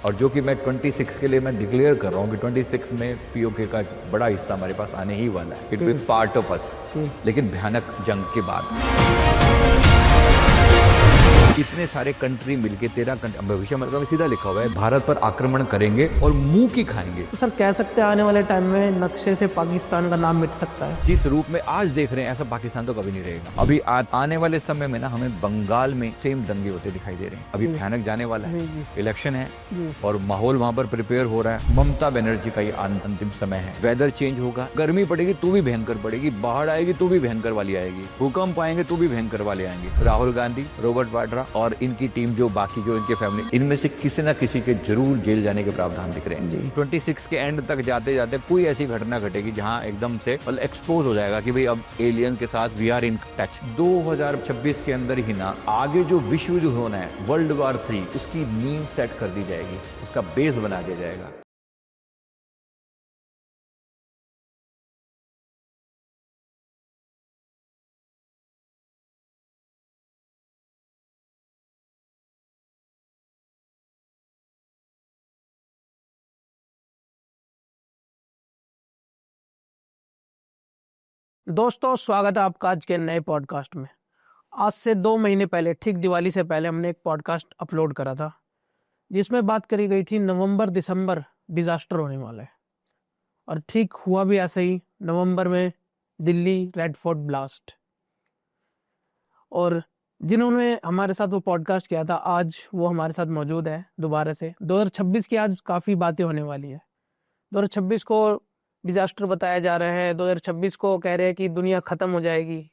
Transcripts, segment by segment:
और जो कि मैं 26 के लिए मैं डिक्लेयर कर रहा हूँ कि 26 में पीओके का एक बड़ा हिस्सा हमारे पास आने ही वाला है। It will be part of us, लेकिन भयानक जंग के बाद इतने सारे कंट्री मिलके 13 कंट्री, भविष्य में सीधा लिखा हुआ है भारत पर आक्रमण करेंगे और मुंह की खाएंगे। तो सर कह सकते हैं आने वाले टाइम में नक्शे से पाकिस्तान का नाम मिट सकता है। जिस रूप में आज देख रहे हैं ऐसा पाकिस्तान तो कभी नहीं रहेगा। अभी आने वाले समय में ना हमें बंगाल में सेम दंगे होते दिखाई दे रहे हैं। अभी भयानक जाने वाला है, इलेक्शन है और माहौल वहां पर प्रिपेयर हो रहा है। ममता बनर्जी का ये अंतिम समय है। वेदर चेंज होगा, गर्मी पड़ेगी तो भी भयंकर पड़ेगी, बाढ़ आएगी तो भी भयंकर वाली आएगी, भूकंप आएंगे तो भी भयंकर वाले आएंगे। राहुल गांधी, रॉबर्ट वाड्रा और इनकी टीम जो बाकी जो इनके फैमिली, इनमें से किसी न किसी के जरूर जेल जाने के प्रावधान दिख रहे हैं। 26 के एंड तक जाते जाते कोई ऐसी घटना घटेगी जहां एकदम से एक्सपोज हो जाएगा कि भाई अब एलियन के साथ वी आर इन टच। 2026 के अंदर ही ना आगे जो विश्व युद्ध होना है, वर्ल्ड वॉर 3, उसकी नींव सेट कर दी जाएगी, उसका बेस बना दिया जाएगा। दोस्तों स्वागत है आपका आज के नए पॉडकास्ट में। आज से 2 महीने पहले, ठीक दिवाली से पहले, हमने एक पॉडकास्ट अपलोड करा था जिसमें बात करी गई थी नवंबर दिसंबर डिजास्टर होने वाला है, और ठीक हुआ भी ऐसे ही। नवंबर में दिल्ली रेड फोर्ट ब्लास्ट, और जिन्होंने हमारे साथ वो पॉडकास्ट किया था आज वो हमारे साथ मौजूद है दोबारा से। 2026 की आज काफ़ी बातें होने वाली है। 2026 को डिजास्टर बताया जा रहा है, 2026 को कह रहे हैं कि दुनिया खत्म हो जाएगी।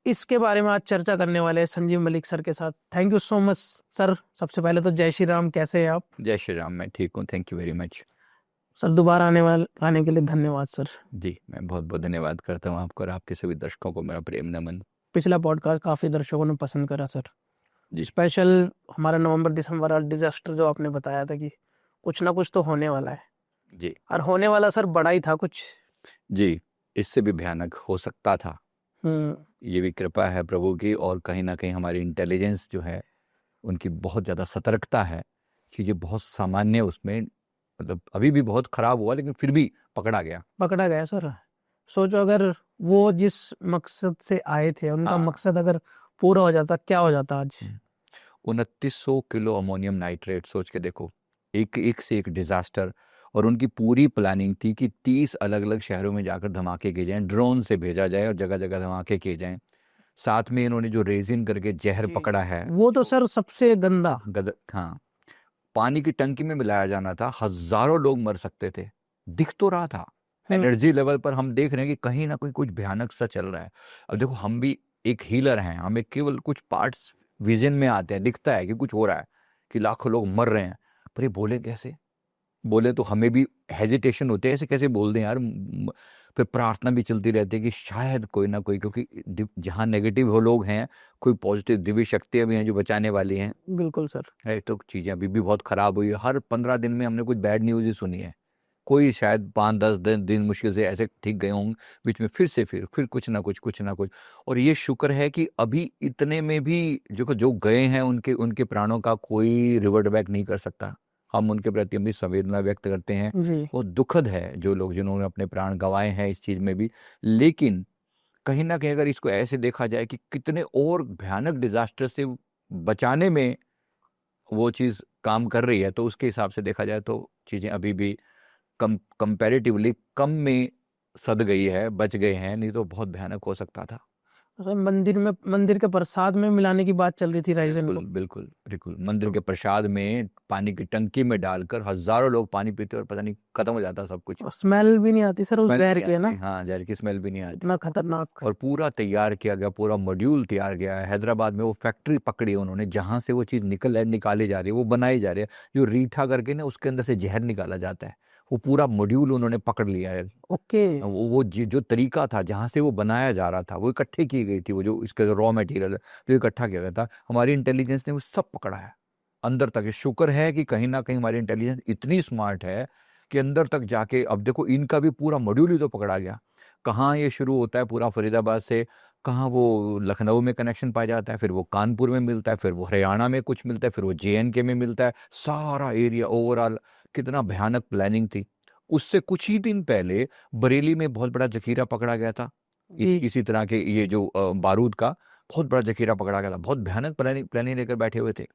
इसके बारे में आज चर्चा करने वाले हैं संजीव मलिक सर के साथ। Thank you so much sir. सबसे पहले तो जय श्री राम, कैसे हैं आप? जय श्री राम, मैं ठीक हूँ, thank you very much. Sir दोबारा आने के लिए धन्यवाद सर। जी, मैं बहुत बहुत धन्यवाद करता हूँ आपको और आपके सभी दर्शकों को मेरा प्रेम नमन। पिछला पॉडकास्ट काफ़ी दर्शकों ने पसंद करा सर। स्पेशल हमारा नवंबर दिसंबर और डिजास्टर जो आपने बताया था कि कुछ ना कुछ तो होने वाला है जी, और होने वाला सर बड़ा ही था कुछ। जी, इससे भी भयानक हो सकता था। ये भी कृपा है प्रभु की, और कहीं ना कहीं हमारी इंटेलिजेंस जो है उनकी बहुत ज़्यादा सतर्कता है। चीज़ें बहुत सामान्य उसमें, मतलब अभी भी बहुत खराब हुआ लेकिन फिर भी पकड़ा गया सर। सोचो अगर वो जिस मकसद से आए थे उनका मकसद अगर पूरा हो जाता, क्या हो जाता आज। 2900 किलो अमोनियम नाइट्रेट, सोच के देखो, एक से एक डिजास्टर। और उनकी पूरी प्लानिंग थी कि 30 अलग अलग शहरों में जाकर धमाके किए जाएं, ड्रोन से भेजा जाए और जगह जगह धमाके किए जाएं। साथ में इन्होंने जो रेजिन करके जहर पकड़ा है, वो तो सर सबसे गंदा। हाँ, पानी की टंकी में मिलाया जाना था, हजारों लोग मर सकते थे। दिख तो रहा था, एनर्जी लेवल पर हम देख रहे हैं कि कहीं ना कहीं कुछ भयानक सा चल रहा है। अब देखो, हम भी एक हीलर हैं, हमें केवल कुछ पार्ट्स विजन में आते हैं, दिखता है कि कुछ हो रहा है, कि लाखों लोग मर रहे हैं, पर ये बोले कैसे? बोले तो हमें भी हेजिटेशन होते है, ऐसे कैसे बोल दें यार। फिर प्रार्थना भी चलती रहती है कि शायद कोई ना कोई, क्योंकि जहाँ नेगेटिव हो लोग हैं, कोई पॉजिटिव दिव्य शक्तियाँ भी हैं जो बचाने वाली हैं। बिल्कुल सर। तो चीज़ें अभी भी बहुत ख़राब हुई है। हर 15 दिन में हमने कुछ बैड न्यूज़ ही सुनी है। कोई शायद 5-10 दिन मुश्किल से ऐसे ठीक गए होंगे, बीच में फिर कुछ ना कुछ। और ये शुक्र है कि अभी इतने में भी जो गए हैं उनके प्राणों का कोई रिवर्ट बैक नहीं कर सकता। हम उनके प्रति अपनी संवेदना व्यक्त करते हैं। वो दुखद है जो लोग जिन्होंने अपने प्राण गंवाए हैं इस चीज़ में भी। लेकिन कहीं ना कहीं अगर इसको ऐसे देखा जाए कि कितने और भयानक डिजास्टर से बचाने में वो चीज़ काम कर रही है, तो उसके हिसाब से देखा जाए तो चीज़ें अभी भी कंपैरेटिवली कम में सद गई है, बच गए हैं, नहीं तो बहुत भयानक हो सकता था। मंदिर के प्रसाद में मिलाने की बात चल रही थी राइजन को। बिल्कुल मंदिर के प्रसाद में पानी की टंकी में डालकर हजारों लोग पानी पीते और पता नहीं खत्म हो जाता सब कुछ। स्मेल भी नहीं आती सर उस जहर की, है ना? हाँ, जहर की स्मेल भी नहीं आती। इतना खतरनाक। और पूरा तैयार किया गया, पूरा मॉड्यूल तैयार किया है। हैदराबाद में वो फैक्ट्री पकड़ी है उन्होंने, जहाँ से वो चीज़ निकाली जा रही है, वो बनाई जा रही है, जो रीठा करके ना उसके अंदर से जहर निकाला जाता है। वो पूरा मॉड्यूल उन्होंने पकड़ लिया है। ओके। वो जो तरीका था जहाँ से वो बनाया जा रहा था, वो इकट्ठे की गई थी, वो जो इसका जो रॉ मटेरियल जो इकट्ठा किया गया था, हमारी इंटेलिजेंस ने वो सब पकड़ा है अंदर तक। शुक्र है कि कहीं ना कहीं हमारी इंटेलिजेंस इतनी स्मार्ट है कि अंदर तक जाके, अब देखो इनका भी पूरा मॉड्यूल ही तो पकड़ा गया। कहाँ ये शुरू होता है? पूरा फरीदाबाद से कहाँ वो लखनऊ में कनेक्शन पाया जाता है, फिर वो कानपुर में मिलता है, फिर वो हरियाणा में कुछ मिलता है, फिर वो JNK में मिलता है, सारा एरिया ओवरऑल। कितना भयानक प्लानिंग थी। उससे कुछ ही दिन पहले बरेली में बहुत बड़ा जखीरा पकड़ा गया था, जी इसी तरह के ये जो बारूद का बहुत बड़ा जखीरा पकड़ा गया था। बहुत भयानक प्लानिंग लेकर बैठे हुए थे।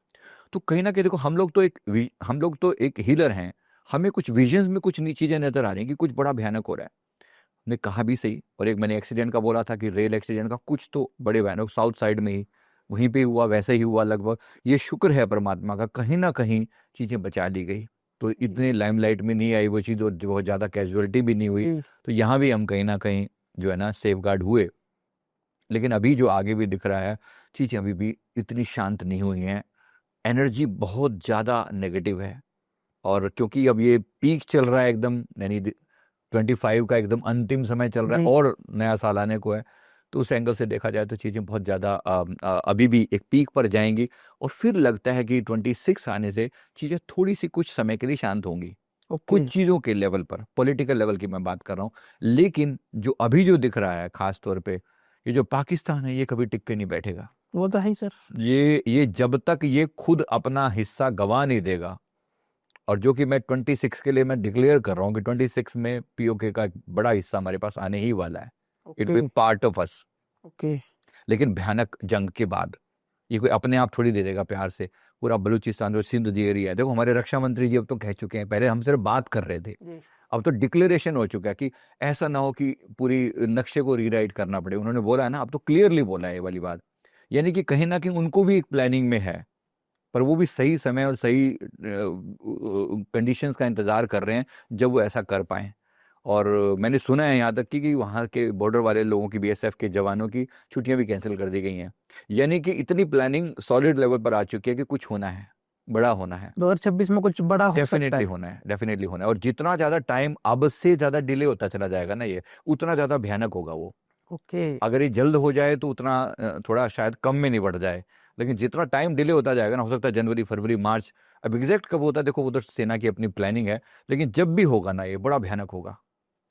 तो कहीं ना कहीं देखो, हम लोग तो एक हीलर हैं, हमें कुछ विजन्स में कुछ चीजें नजर आ रही हैं कि कुछ बड़ा भयानक हो रहा है। ने कहा भी सही, और एक मैंने एक्सीडेंट का बोला था कि रेल एक्सीडेंट का कुछ तो बड़े भयानक साउथ साइड में ही वहीं पे हुआ, वैसे ही हुआ लगभग। ये शुक्र है परमात्मा का, कहीं ना कहीं चीजें बचा ली गई, तो इतने लाइमलाइट में नहीं आई वो चीज, और बहुत ज्यादा कैजुअलिटी भी नहीं हुई। जी तो यहाँ भी हम कहीं ना कहीं जो है ना सेफ गार्ड हुए। लेकिन अभी जो आगे भी दिख रहा है, चीजें अभी भी इतनी शांत नहीं हुई हैं। एनर्जी बहुत ज्यादा नेगेटिव है, और क्योंकि अब ये पीक चल रहा है एकदम, यानी 25 का एकदम अंतिम समय चल रहा है जी और नया साल आने को है, तो उस एंगल से देखा जाए तो चीज़ें बहुत ज़्यादा अभी भी एक पीक पर जाएंगी, और फिर लगता है कि 26 आने से चीज़ें थोड़ी सी कुछ समय के लिए शांत होंगी। ओके कुछ चीज़ों के लेवल पर, पॉलिटिकल लेवल की मैं बात कर रहा हूँ। लेकिन जो अभी जो दिख रहा है खास तौर पे, ये जो पाकिस्तान है, ये कभी टिक के नहीं बैठेगा। वो तो है ही सर। ये जब तक ये खुद अपना हिस्सा गंवा नहीं देगा, और जो कि मैं 26 के लिए मैं डिक्लेयर कर रहा हूँ कि 26 में POK का एक बड़ा हिस्सा हमारे पास आने ही वाला है। It okay will part of us. Okay लेकिन भयानक जंग के बाद ये कोई अपने आप थोड़ी दे देगा प्यार से। पूरा बलूचिस्तान जो सिंध जी एरिया है, देखो हमारे रक्षा मंत्री जी अब तो कह चुके हैं, पहले हम सिर्फ बात कर रहे थे, जी अब तो डिक्लेरेशन हो चुका है कि ऐसा ना हो कि पूरी नक्शे को रीराइट करना पड़े। उन्होंने बोला है ना, अब तो क्लियरली बोला है ये वाली बात, यानी कि कहीं ना कहीं उनको भी एक प्लानिंग में है, पर वो भी सही समय और सही कंडीशंस का इंतजार कर रहे हैं जब वो ऐसा कर पाएं। और मैंने सुना है यहाँ तक कि वहाँ के बॉर्डर वाले लोगों की, BSF के जवानों की छुट्टियां भी कैंसिल कर दी गई हैं। यानी कि इतनी प्लानिंग सॉलिड लेवल पर आ चुकी है कि कुछ होना है, बड़ा होना है, 2026 में कुछ बड़ा हो सकता डेफिनेटली है। होना है, डेफिनेटली होना है। और जितना ज्यादा टाइम अब से ज्यादा डिले होता चला जाएगा ना, ये उतना ज्यादा भयानक होगा वो। ओके अगर ये जल्द हो जाए तो उतना थोड़ा शायद कम में निपट जाए, लेकिन जितना टाइम डिले होता जाएगा ना, हो सकता है जनवरी, फरवरी, मार्च। अब एग्जैक्ट कब होता है देखो, उधर सेना की अपनी प्लानिंग है, लेकिन जब भी होगा ना ये बड़ा भयानक होगा,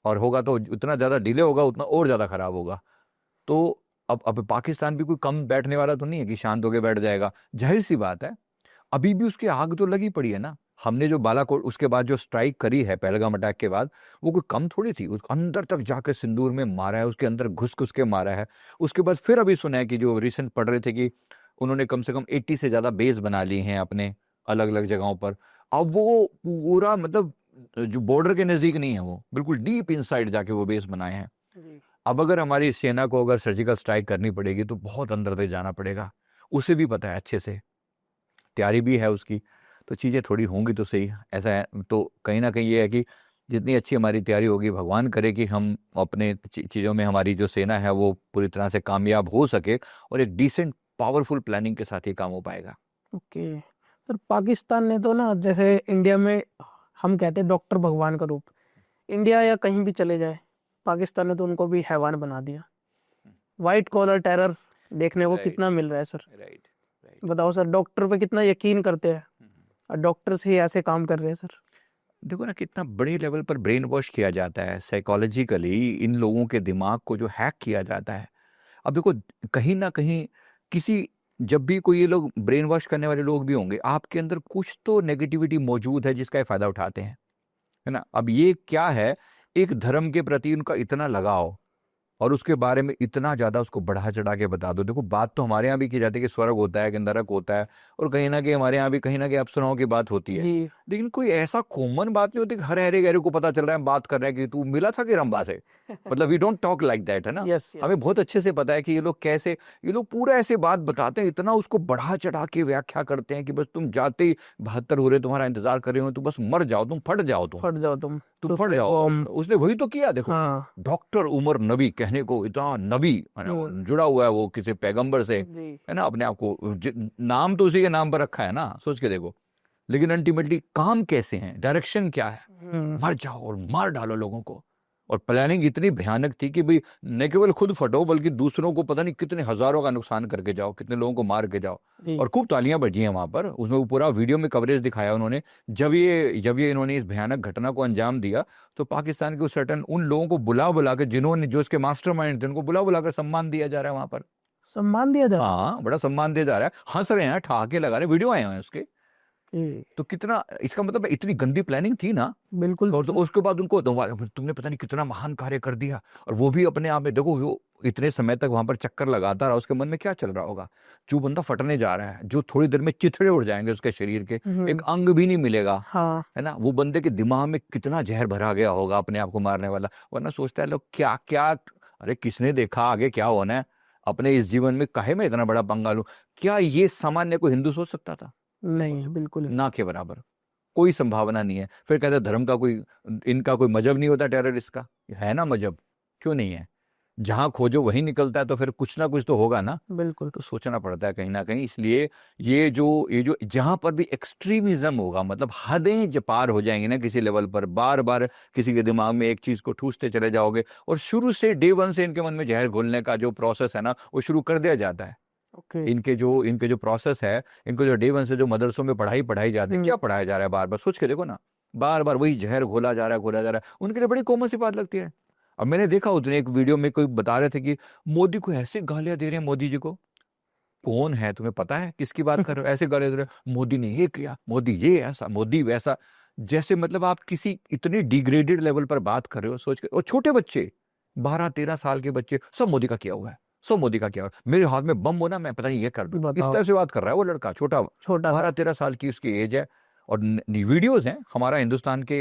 और होगा तो उतना ज़्यादा डिले होगा, उतना और ज़्यादा खराब होगा। तो अब पाकिस्तान भी कोई कम बैठने वाला तो नहीं है कि शांत होकर बैठ जाएगा। जाहिर सी बात है, अभी भी उसकी आग तो लगी पड़ी है ना। हमने जो बालाकोट उसके बाद जो स्ट्राइक करी है पहलगाम अटैक के बाद, वो कोई कम थोड़ी थी। उस अंदर तक जाकर सिंदूर में मारा है, उसके अंदर घुस घुस के मारा है। उसके बाद फिर अभी सुना है कि जो रिसेंट पढ़ रहे थे कि उन्होंने कम से कम 80 से ज्यादा बेस बना लिए हैं अपने अलग अलग जगहों पर। अब वो पूरा मतलब जो बॉर्डर के नजदीक नहीं है, वो बिल्कुल डीप इनसाइड जाके वो बेस बनाए हैं। जी अब अगर हमारी सेना को अगर सर्जिकल स्ट्राइक करनी पड़ेगी तो बहुत अंदर तक जाना पड़ेगा। उसे भी पता है अच्छे से, तैयारी भी है उसकी, तो चीज़ें थोड़ी होंगी तो सही। ऐसा है तो कहीं ना कहीं ये है कि जितनी अच्छी हमारी तैयारी होगी, भगवान करे कि हम अपने चीज़ों में हमारी जो सेना है वो पूरी तरह से कामयाब हो सके, और एक डिसेंट पावरफुल प्लानिंग के साथ ये काम हो पाएगा। Okay sir. पाकिस्तान ने तो ना, जैसे इंडिया में हम कहते हैं डॉक्टर भगवान का रूप, इंडिया या कहीं भी चले जाए, पाकिस्तान ने तो उनको भी हैवान बना दिया। वाइट कॉलर टेरर देखने को राइट कितना मिल रहा है सर। Right right. बताओ सर, डॉक्टर पे कितना यकीन करते हैं और डॉक्टर्स ही ऐसे काम कर रहे हैं सर। देखो ना, कितना बड़े लेवल पर ब्रेन वॉश किया जाता है साइकोलॉजिकली, इन लोगों के दिमाग को जो हैक किया जाता है। अब देखो, कहीं ना कहीं किसी, जब भी कोई ये लोग ब्रेन वॉश करने वाले लोग भी होंगे, आपके अंदर कुछ तो नेगेटिविटी मौजूद है जिसका ये फायदा उठाते हैं, है ना। अब ये क्या है, एक धर्म के प्रति उनका इतना लगाव, और उसके बारे में इतना ज्यादा उसको बढ़ा चढ़ा के बता दो। देखो, बात तो हमारे यहाँ भी की जाती है कि स्वर्ग होता है कि नरक होता है, और कहीं ना कहीं हमारे यहाँ भी कहीं ना कहीं अप्सराओं की बात होती है। जी लेकिन कोई ऐसा कॉमन बात नहीं होती कि हर हरे गहरे को पता चल रहा है, बात कर रहे हैं कि तू मिला था कि रंबा से। मतलब we don't talk like that, है ना। यस हमें बहुत अच्छे से पता है कि ये लोग कैसे, ये लोग पूरा ऐसे बात बताते हैं, इतना उसको बढ़ा चढ़ा के व्याख्या करते हैं कि बस तुम जाते ही 72 हो रहे तुम्हारा इंतजार कर रहे हो, तुम बस मर जाओ, तुम फट जाओ, फट जाओ तुम तुम फट जाओ। उसने वही तो किया। देखो, हाँ डॉक्टर उमर नबी कहने को, इतना नबी है ना, जुड़ा हुआ है वो किसी पैगंबर से, जी है ना। अपने आप को नाम तो उसी के नाम पर रखा है ना, सोच के देखो। लेकिन अल्टीमेटली काम कैसे है, डायरेक्शन क्या है, मर जाओ और मार डालो लोगों को। और प्लानिंग इतनी भयानक थी कि भाई न केवल खुद फटो बल्कि दूसरों को पता नहीं कितने हजारों का नुकसान करके जाओ, कितने लोगों को मार के जाओ। जी। और खूब तालियां बजी हैं वहां पर, उसमें वो पूरा वीडियो में कवरेज दिखाया उन्होंने। जब ये इन्होंने इस भयानक घटना को अंजाम दिया तो पाकिस्तान के सर्टन उन लोगों को बुला के जिन्होंने जो इसके मास्टरमाइंड थे उनको बुला कर सम्मान दिया जा रहा है वहां पर। सम्मान दिया जा रहा हाँ, बड़ा सम्मान दिया जा रहा है, हंस रहे हैं, ठहाके लगा रहे हैं, वीडियो आए हैं उसके। है। तो कितना, इसका मतलब इतनी गंदी प्लानिंग थी ना। बिल्कुल। और तो उसके बाद उनको तुमने पता नहीं कितना महान कार्य कर दिया। और वो भी अपने आप में देखो, वो इतने समय तक वहां पर चक्कर लगाता रहा, उसके मन में क्या चल रहा होगा। जो बंदा फटने जा रहा है, जो थोड़ी देर में चिथड़े उड़ जाएंगे उसके शरीर के, एक अंग भी नहीं मिलेगा, हाँ। है ना, वो बंदे के दिमाग में कितना जहर भरा गया होगा अपने आप को मारने वाला। वरना सोचता है लोग क्या क्या, अरे किसने देखा आगे क्या होना है, अपने इस जीवन में काहे में इतना बड़ा पंगा लूं। क्या ये सामान्य कोई हिंदू सोच सकता था? नहीं, बिल्कुल ना के बराबर, कोई संभावना नहीं है। फिर कहते हैं धर्म का कोई, इनका कोई मजहब नहीं होता टेररिस्ट का। है ना मजहब, क्यों नहीं है? जहां खोजो वहीं निकलता है, तो फिर कुछ ना कुछ तो होगा ना। बिल्कुल। तो सोचना पड़ता है कहीं ना कहीं। इसलिए ये जो जहां पर भी एक्सट्रीमिज्म होगा, मतलब हदें पार हो जाएंगी ना किसी लेवल पर, बार बार किसी के दिमाग में एक चीज को ठूसते चले जाओगे, और शुरू से डे वन से इनके मन में जहर घोलने का जो प्रोसेस है ना, वो शुरू कर दिया जाता है। ओके। इनके जो प्रोसेस है, इनको जो डे वन से जो मदरसों में पढ़ाई जाती है, क्या पढ़ाया जा रहा है, बार बार सोच के देखो ना, बार बार वही जहर घोला जा रहा है। उनके लिए बड़ी कॉमन सी बात लगती है। अब मैंने देखा उस दिन एक वीडियो में कोई बता रहे थे कि मोदी को ऐसे गालियां दे रहे हैं, मोदी जी को। कौन है तुम्हें पता है किसकी बात कर रहे हो? ऐसे गालियां दे रहे हैं, मोदी ने ये किया, मोदी ये ऐसा, मोदी वैसा। जैसे मतलब आप किसी इतने डिग्रेडेड लेवल पर बात कर रहे हो, सोच के। और छोटे बच्चे, 12-13 साल के बच्चे, सब मोदी का किया हुआ है, सब मोदी का किया हुआ है, मेरे हाथ में बम होना मैं पता नहीं ये कर दूं, इस बताओ। तरह से बात कर रहा है वो लड़का, छोटा छोटा 12-13 साल की उसकी एज है। और वीडियोज हैं, हमारा हिंदुस्तान के,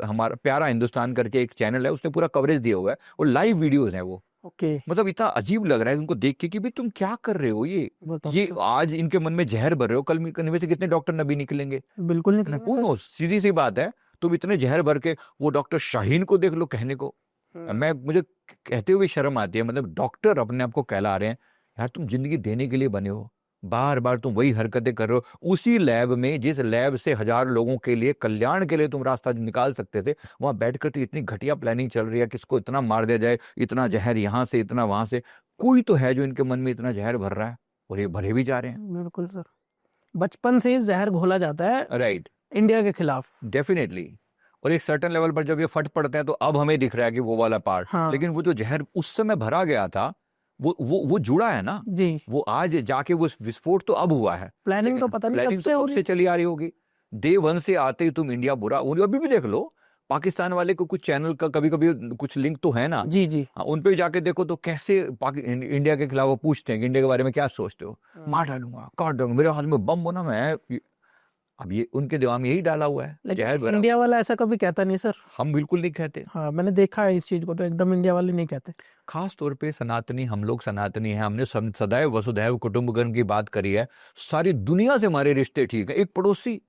हमारा प्यारा हिंदुस्तान करके एक चैनल है, उसने पूरा कवरेज दिया हुआ है, और लाइव वीडियोज हैं वो। ओके। मतलब इतना अजीब लग रहा है उनको देख के कि भाई तुम क्या कर रहे हो, बताओ। ये आज इनके मन में जहर भर रहे हो, कल में से कितने डॉक्टर नबी निकलेंगे। बिल्कुल नहीं। कौन, सीधी सी बात है। तुम इतने जहर भर के, वो डॉक्टर शाहीन को देख लो कहने को, मुझे कहते हुए शर्म आती है। मतलब डॉक्टर अपने आप को कहला रहे हैं, यार तुम जिंदगी देने के लिए बने हो, बार बार तुम वही हरकतें कर रहे हो। उसी लैब में, जिस लैब से 1000 लोगों के लिए, कल्याण के लिए तुम रास्ता निकाल सकते थे, वहां बैठकर तो इतनी घटिया प्लानिंग चल रही है, किसको इतना मार दिया जाए, इतना जहर यहाँ से, इतना वहां से। कोई तो है जो इनके मन में इतना जहर भर रहा है, और ये भरे भी जा रहे हैं। बिल्कुल सर, बचपन से जहर घोला जाता है राइट, इंडिया के खिलाफ। डेफिनेटली। और एक सर्टेन लेवल पर जब ये फट पड़ते हैं तो अब हमें दिख रहा है कि वो वाला पार्ट, हाँ। लेकिन वो जो जहर उस समय भरा गया था, वो जुड़ा है ना जी। वो आज जाके वो विस्फोट तो अब हुआ है। प्लानिंग तो पता नहीं कब से हो रही से चली आ रही होगी, डे वन से आते ही तुम इंडिया बुरा। अभी भी देख लो, पाकिस्तान वाले को कुछ चैनल का कभी कभी कुछ लिंक तो है ना। जी जी। हाँ, उन पे जाके देखो तो कैसे इंडिया के खिलाफ वो पूछते हैं कि इंडिया के बारे में क्या सोचते हो, मार डालूंगा, काट दूंगा, मेरे हाथ में बम होना, मैं। अब ये उनके दिमाग में यही डाला हुआ है जहर भरा। इंडिया वाला ऐसा कभी कहता नहीं सर। हम बिल्कुल नहीं कहते। हाँ, मैंने देखा है इस चीज को, तो एकदम इंडिया वाले नहीं कहते। खास तौर पे सनातनी, हम लोग सनातनी हैं, हमने सदैव वसुधैव कुटुंबकम की बात करी है। सारी दुनिया से हमारे रिश्ते ठीक है। एक पड़ोसी,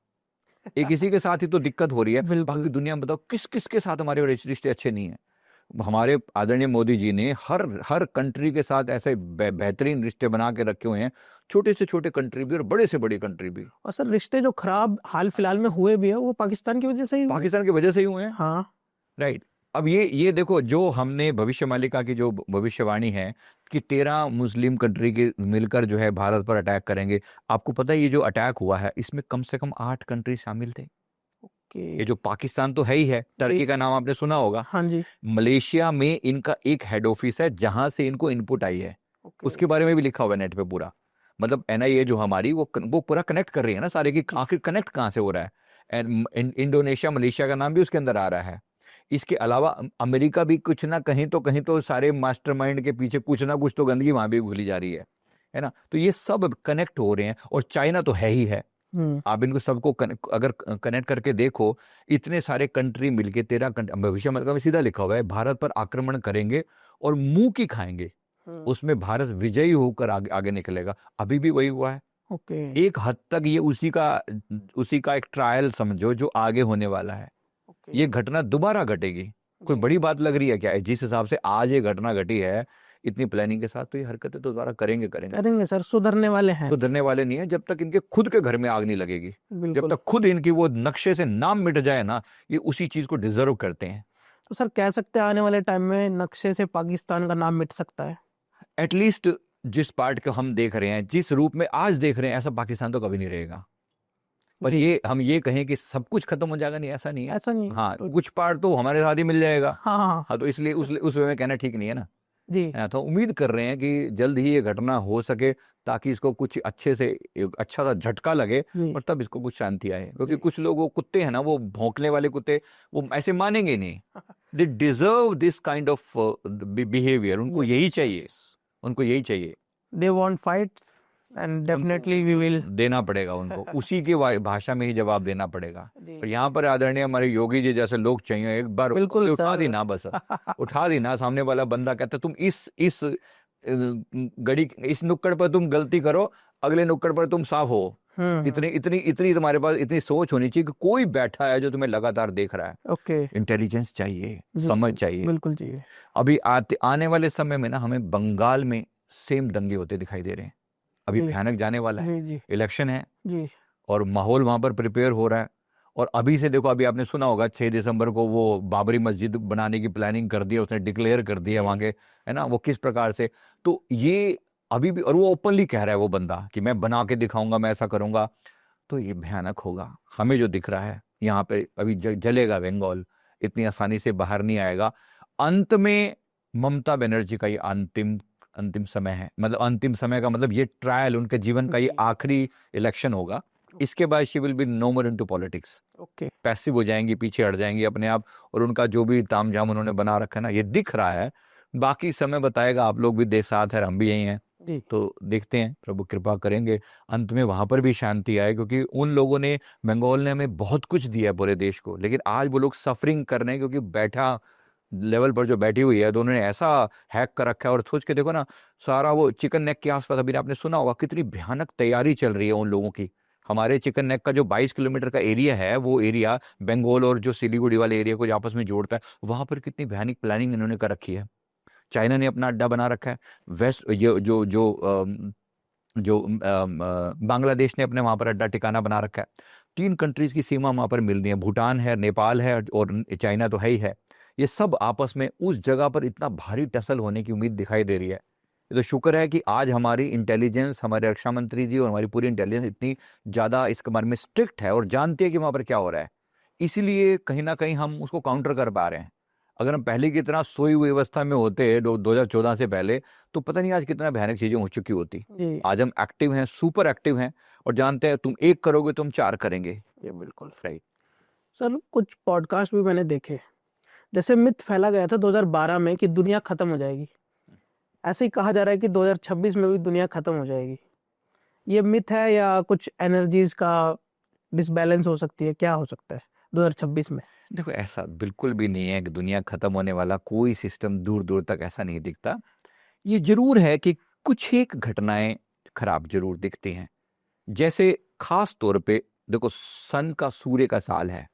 एक किसी के साथ ही तो दिक्कत हो रही है, बाकी दुनिया में बताओ किस किस के साथ हमारे रिश्ते अच्छे नहीं है। हमारे आदरणीय मोदी जी ने हर कंट्री के साथ ऐसे बेहतरीन रिश्ते बना के रखे हुए हैं, छोटे से छोटे कंट्री भी और बड़े से बड़ी कंट्री भी। और सर रिश्ते जो खराब हाल फिलहाल में हुए भी है, वो पाकिस्तान की वजह से ही हुए। पाकिस्तान की वजह से ही हुए हैं। हाँ, राइट। अब ये देखो, जो हमने भविष्य मालिका की जो भविष्यवाणी है कि 13 मुस्लिम कंट्री के मिलकर जो है भारत पर अटैक करेंगे, आपको पता है ये जो अटैक हुआ है इसमें कम से कम 8 कंट्री शामिल थे। ये जो पाकिस्तान तो है ही है, टर्की का नाम आपने सुना होगा। हाँ जी। मलेशिया में इनका एक हेड ऑफिस है जहां से इनको इनपुट आई है, उसके बारे में भी लिखा हुआ है नेट पे पूरा। मतलब NIA जो हमारी वो पूरा कनेक्ट कर रही है ना सारे की, आखिर कनेक्ट कहाँ से हो रहा है। इंडोनेशिया, मलेशिया का नाम भी उसके अंदर आ रहा है। इसके अलावा अमेरिका भी कुछ ना कहीं तो सारे मास्टरमाइंड के पीछे कुछ ना कुछ तो गंदगी वहां भी घुली जा रही है ना। तो ये सब कनेक्ट हो रहे हैं, और चाइना तो है ही है। आप इनको सबको अगर कनेक्ट करके देखो, इतने सारे कंट्री मिलके 13 कंट्री, भविष्य मतलब सीधा लिखा हुआ है भारत पर आक्रमण करेंगे और मुंह की खाएंगे, उसमें भारत विजयी होकर आगे निकलेगा। अभी भी वही हुआ है। एक हद तक ये उसी का एक ट्रायल समझो जो आगे होने वाला है। ये घटना दोबारा घटेगी। कोई बड़ी बात लग रही है क्या? जिस हिसाब से आज ये घटना घटी है इतनी प्लानिंग के साथ, तो ये हरकतें तो दोबारा करेंगे सर। सुधरने वाले हैं। सुधरने वाले नहीं है जब तक इनके खुद के घर में आग नहीं लगेगी। जब तक खुद इनकी वो नक्शे से नाम मिट जाए ना, ये उसी चीज को डिजर्व करते हैं। तो सर कह सकते हैं आने वाले टाइम में नक्शे से पाकिस्तान का नाम मिट सकता है। एटलीस्ट जिस पार्ट को हम देख रहे हैं, जिस रूप में आज देख रहे हैं, ऐसा पाकिस्तान तो कभी नहीं रहेगा। पर ये हम ये कहें कि सब कुछ खत्म हो जाएगा, नहीं, ऐसा नहीं है। ऐसा नहीं है। हाँ, कुछ पार्ट तो हमारे साथ ही मिल जाएगा। हाँ हाँ हाँ, तो इसलिए उस वे में कहना ठीक नहीं है ना। जी। हाँ, तो उम्मीद कर रहे हैं कि जल्द ही ये घटना हो सके, ताकि इसको कुछ अच्छे से एक अच्छा सा झटका लगे, जी और तब इसको कुछ शांति आए। क्योंकि जी। कुछ लोग, वो कुत्ते हैं ना, वो भौंकने वाले कुत्ते, वो ऐसे मानेंगे नहीं। They deserve this kind of behaviour. उनको यही चाहिए, उनको यही चाहिए। They want fights and definitely we will देना पड़ेगा उनको, उसी की भाषा में ही जवाब देना पड़ेगा। जी। और यहाँ पर आदरणीय हमारे योगी जी जैसे लोग चाहिए, एक बार बिल्कुल उठा सर। दी ना, बस उठा दी ना। सामने वाला बंदा कहता तुम इस गड़ी, इस नुक्कड़ पर तुम गलती करो, अगले नुक्कड़ पर तुम साफ हो। इतनी इतनी इतनी तुम्हारे पास इतनी सोच होनी चाहिए कि कोई बैठा है जो तुम्हें लगातार देख रहा है। ओके। इंटेलिजेंस चाहिए, समझ चाहिए। बिल्कुल चाहिए। अभी आने वाले समय में ना, हमें बंगाल में सेम दंगे होते दिखाई दे रहे हैं। अभी जी। भयानक जाने वाला है, जी इलेक्शन है, जी और माहौल वहां पर प्रिपेयर हो रहा है। और अभी से देखो, अभी आपने सुना होगा 6 दिसंबर को वो बाबरी मस्जिद बनाने की प्लानिंग कर दी है, उसने डिक्लेयर कर दिया वहां के, है ना, वो किस प्रकार से। तो ये अभी भी, और वो ओपनली कह रहा है वो बंदा कि मैं बना के दिखाऊंगा, मैं ऐसा करूंगा। तो ये भयानक होगा। हमें जो दिख रहा है यहाँ पे, अभी जलेगा बंगाल, इतनी आसानी से बाहर नहीं आएगा। अंत में ममता बनर्जी का ये अंतिम समय है। मतलब अंतिम समय का मतलब ये ट्रायल, उनके जीवन का ये आखिरी इलेक्शन होगा। इसके बाद she will be no more into politics. Okay. Passive हो जाएंगी, पीछे हट जाएंगी अपने आप, और उनका जो भी तामझाम उन्होंने बना रखा है ना, ये दिख रहा है। बाकी समय बताएगा। आप लोग भी साथ है, हम भी यही हैं, जी। तो देखते हैं, प्रभु कृपा करेंगे अंत में वहां पर भी शांति आए। क्योंकि उन लोगों ने, बंगाल ने हमें बहुत कुछ दिया पूरे देश को, लेकिन आज वो लोग सफरिंग कर रहे हैं, क्योंकि बैठा लेवल पर जो बैठी हुई है, तो उन्होंने ऐसा हैक कर रखा है। और सोच के देखो ना, सारा वो चिकन नेक के आसपास, अभी आपने सुना होगा कितनी भयानक तैयारी चल रही है उन लोगों की। हमारे चिकन नेक का जो 22 किलोमीटर का एरिया है, वो एरिया बंगाल और जो सिलीगुड़ी वाले एरिया को जो आपस में जोड़ता है, वहां पर कितनी भयानक प्लानिंग इन्होंने कर रखी है। चाइना ने अपना अड्डा बना रखा है। वेस्ट जो जो जो बांग्लादेश ने अपने वहां पर अड्डा ठिकाना बना रखा है। 3 कंट्रीज की सीमा वहां पर मिल रही है, भूटान है, नेपाल है, और चाइना तो है ही है। ये सब आपस में उस जगह पर इतना भारी टसल होने की उम्मीद दिखाई दे रही है। ये तो शुक्र है कि आज हमारी इंटेलिजेंस, हमारे रक्षा मंत्री जी और हमारी पूरी इंटेलिजेंस इतनी ज्यादा इसके बारे में स्ट्रिक्ट है और जानती है कि वहां पर क्या हो रहा है। इसीलिए कहीं ना कहीं हम उसको काउंटर कर पा रहे हैं। अगर हम पहले की तरह सोई हुई अवस्था में होते 2014 से पहले, तो पता नहीं आज कितना भयानक चीजें हो चुकी होती। जी। आज हम एक्टिव हैं, सुपर एक्टिव हैं, और जानते हैं तुम एक करोगे तुम 4 करेंगे। ये बिल्कुल राइट। सर। कुछ पॉडकास्ट भी मैंने देखे, जैसे मिथ फैला गया था 2012 में कि दुनिया खत्म हो जाएगी। ऐसे ही कहा जा रहा है कि 2026 में भी दुनिया खत्म हो जाएगी। ये मिथ है या कुछ एनर्जीज का डिसबैलेंस हो सकती है? क्या हो सकता है 2026 में? देखो, ऐसा बिल्कुल भी नहीं है कि दुनिया खत्म होने वाला कोई सिस्टम दूर दूर तक ऐसा नहीं दिखता। ये जरूर है कि कुछ एक घटनाएं खराब जरूर दिखती हैं। जैसे खास तौर पे देखो, सन का, सूर्य का साल है,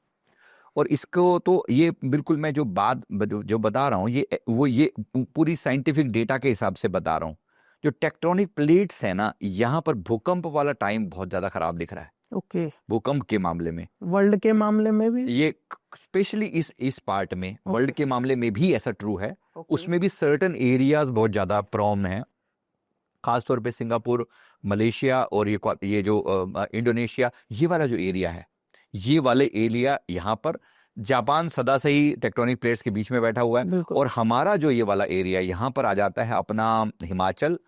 और इसको तो ये बिल्कुल मैं जो बता रहा हूँ, ये पूरी साइंटिफिक डेटा के हिसाब से बता रहा हूँ। जो टेक्टोनिक प्लेट्स है ना, यहाँ पर भूकंप वाला टाइम बहुत ज्यादा खराब दिख रहा है। ओके। भूकंप के मामले में, वर्ल्ड के मामले में भी ये स्पेशली इस पार्ट में, वर्ल्ड के मामले में भी ऐसा ट्रू है। उसमें भी सर्टेन एरियाज बहुत ज्यादा प्रॉम है, खासतौर पे सिंगापुर, मलेशिया, और ये जो इंडोनेशिया, ये वाला जो एरिया है, ये वाले एरिया, यहाँ पर जापान सदा से ही टेक्टोनिक प्लेट्स के बीच में बैठा हुआ है। और हमारा जो ये वाला एरिया, यहाँ पर आ जाता है अपना हिमाचल,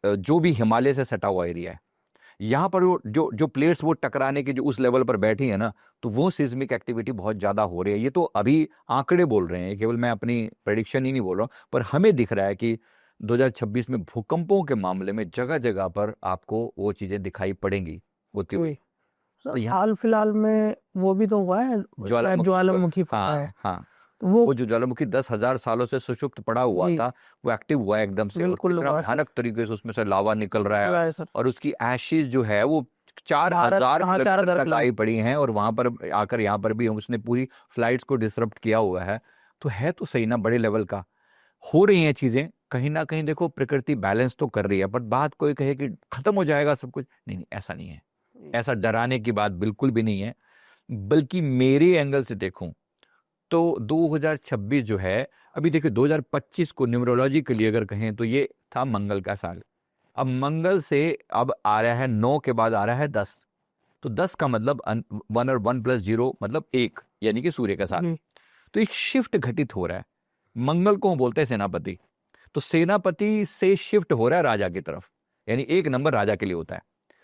जो भी हिमालय से सटा हुआ एरिया है। यहाँ पर जो प्लेट्स वो टकराने के जो उस लेवल पर बैठी है ना, तो वो सिस्मिक एक्टिविटी बहुत ज्यादा हो रही है। ये तो अभी आंकड़े बोल रहे हैं, केवल मैं अपनी प्रेडिक्शन ही नहीं बोल रहा हूँ, पर हमें दिख रहा है कि 2026 में भूकंपों के मामले में जगह जगह पर आपको वो चीजें दिखाई पड़ेंगी होती हुई। सर, हाल फिलहाल में वो भी तो हुआ है, ज्वालामुखी फटा है। हाँ, वो जो ज्वालामुखी 10,000 सालों से सुषुप्त पड़ा हुआ था, वो एक्टिव हुआ है एकदम से। बिल्कुल कितना भयानक तरीके से उसमें से लावा निकल रहा है, और उसकी एशेज जो है वो 4,000 किलोमीटर तक आई पड़ी हैं, और वहां पर आकर यहाँ पर भी उसने पूरी फ्लाइट्स को डिसरप्ट किया हुआ है। तो है तो सही ना, बड़े लेवल का हो रही हैं चीजें। कहीं ना कहीं देखो, प्रकृति बैलेंस तो कर रही है, पर बात कोई कहे कि खत्म हो जाएगा सब कुछ, नहीं, ऐसा नहीं है। ऐसा डराने की बात बिल्कुल भी नहीं है। बल्कि मेरे एंगल से देखूं तो 2026 जो है, अभी देखिए 2025 को न्यूमरोलॉजी के लिए अगर कहें तो ये था मंगल का साल। अब मंगल से अब आ रहा है 9 के बाद आ रहा है 10, तो 10 का मतलब 1 और 1 + 0 मतलब 1, यानी कि सूर्य का साल। तो एक शिफ्ट घटित हो रहा है। मंगल को हम बोलते हैं सेनापति, तो सेनापति से शिफ्ट हो रहा है राजा की तरफ, यानी 1 नंबर राजा के लिए होता है,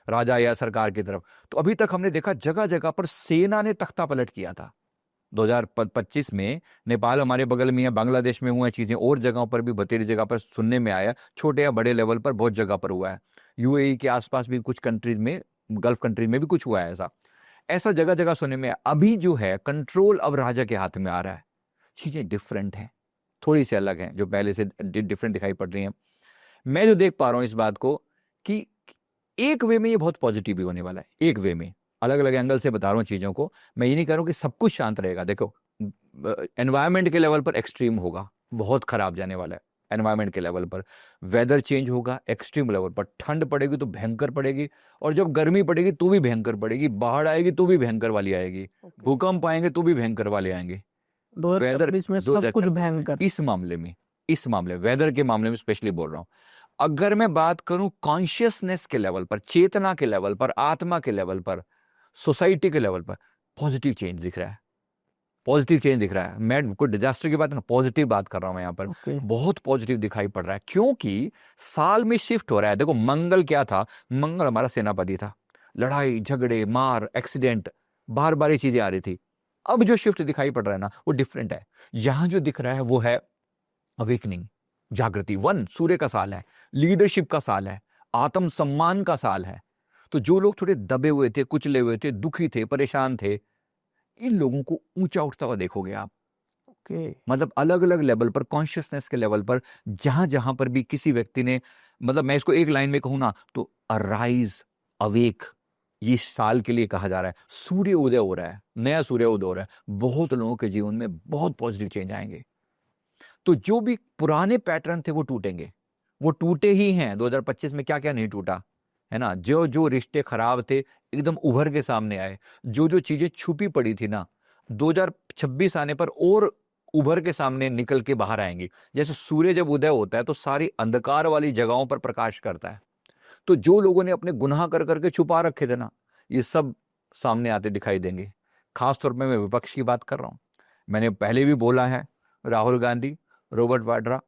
राजा या सरकार की तरफ। तो अभी तक हमने देखा जगह जगह पर सेना ने तख्ता पलट किया था। 2025 में नेपाल हमारे बगल में है, बांग्लादेश में हुआ है चीजें, और जगहों पर भी बतेरी जगह पर सुनने में आया, छोटे या बड़े लेवल पर बहुत जगह पर हुआ है। यूएई के आसपास भी कुछ कंट्रीज में, गल्फ कंट्रीज में भी कुछ हुआ है ऐसा जगह जगह सुनने में। अभी जो है कंट्रोल अब राजा के हाथ में आ रहा है। चीजें डिफरेंट हैं, थोड़ी सी अलग हैं, जो पहले से डिफरेंट दिखाई पड़ रही हैं। मैं जो देख पा रहा हूं इस बात को कि एक वे में ये बहुत पॉजिटिव भी होने वाला है, एक वे में अलग अलग एंगल से बता रहा हूँ चीजों को। मैं ये नहीं कह रहा हूँ कि सब कुछ शांत रहेगा। देखो एनवायरमेंट के लेवल पर एक्सट्रीम होगा, बहुत खराब जाने वाला है। एनवायरमेंट के लेवल पर वेदर चेंज होगा, एक्सट्रीम लेवल पर ठंड पड़ेगी तो भयंकर पड़ेगी, और जब गर्मी पड़ेगी तो भी भयंकर पड़ेगी, बाढ़ आएगी तो भी भयंकर वाली आएगी, भूकंप आएंगे तो भी भयंकर वाले आएंगे। वेदर 2026 में सब कुछ भयंकर। इस मामले वेदर के मामले में स्पेशली बोल रहा हूं। अगर मैं बात करूं कॉन्शियसनेस के लेवल पर, चेतना के लेवल पर, आत्मा के लेवल पर, सोसाइटी के लेवल पर पॉजिटिव चेंज दिख रहा है, पॉजिटिव चेंज दिख रहा है। मैं कोई डिजास्टर की बात ना, पॉजिटिव बात कर रहा हूं मैं यहाँ पर। बहुत पॉजिटिव दिखाई पड़ रहा है, क्योंकि साल में शिफ्ट हो रहा है। देखो मंगल क्या था, मंगल हमारा सेनापति था, लड़ाई झगड़े मार एक्सीडेंट, बार बार ये चीजें आ रही थी। अब जो शिफ्ट दिखाई पड़ रहा है ना, वो डिफरेंट है। यहां जो दिख रहा है वो है अवेकनिंग, जागृति। 1 सूर्य का साल है, लीडरशिप का साल है, आत्म सम्मान का साल है। तो जो लोग थोड़े दबे हुए थे, कुचले हुए थे, दुखी थे, परेशान थे, इन लोगों को ऊंचा उठता हुआ देखोगे आप। मतलब अलग अलग लेवल पर, कॉन्शियसनेस के लेवल पर, जहां जहां पर भी किसी व्यक्ति ने, मतलब मैं इसको एक लाइन में कहूं ना तो अराइज, अवेक, ये साल के लिए कहा जा रहा है। सूर्य उदय हो रहा है, नया सूर्य उदय हो रहा है। बहुत लोगों के जीवन में बहुत पॉजिटिव चेंज आएंगे। तो जो भी पुराने पैटर्न थे वो टूटेंगे, वो टूटे ही हैं। 2025 में क्या क्या नहीं टूटा है ना। जो जो रिश्ते खराब थे एकदम उभर के सामने आए, जो जो चीजें छुपी पड़ी थी ना, 2026 आने पर और उभर के सामने निकल के बाहर आएंगी। जैसे सूर्य जब उदय होता है तो सारी अंधकार वाली जगहों पर प्रकाश करता है। तो जो लोगों ने अपने गुनाह कर करके छुपा रखे थे ना, ये सब सामने आते दिखाई देंगे। खासतौर पर मैं विपक्ष की बात कर रहा हूं। मैंने पहले भी बोला है, राहुल गांधी, रॉबर्ट वाड्रा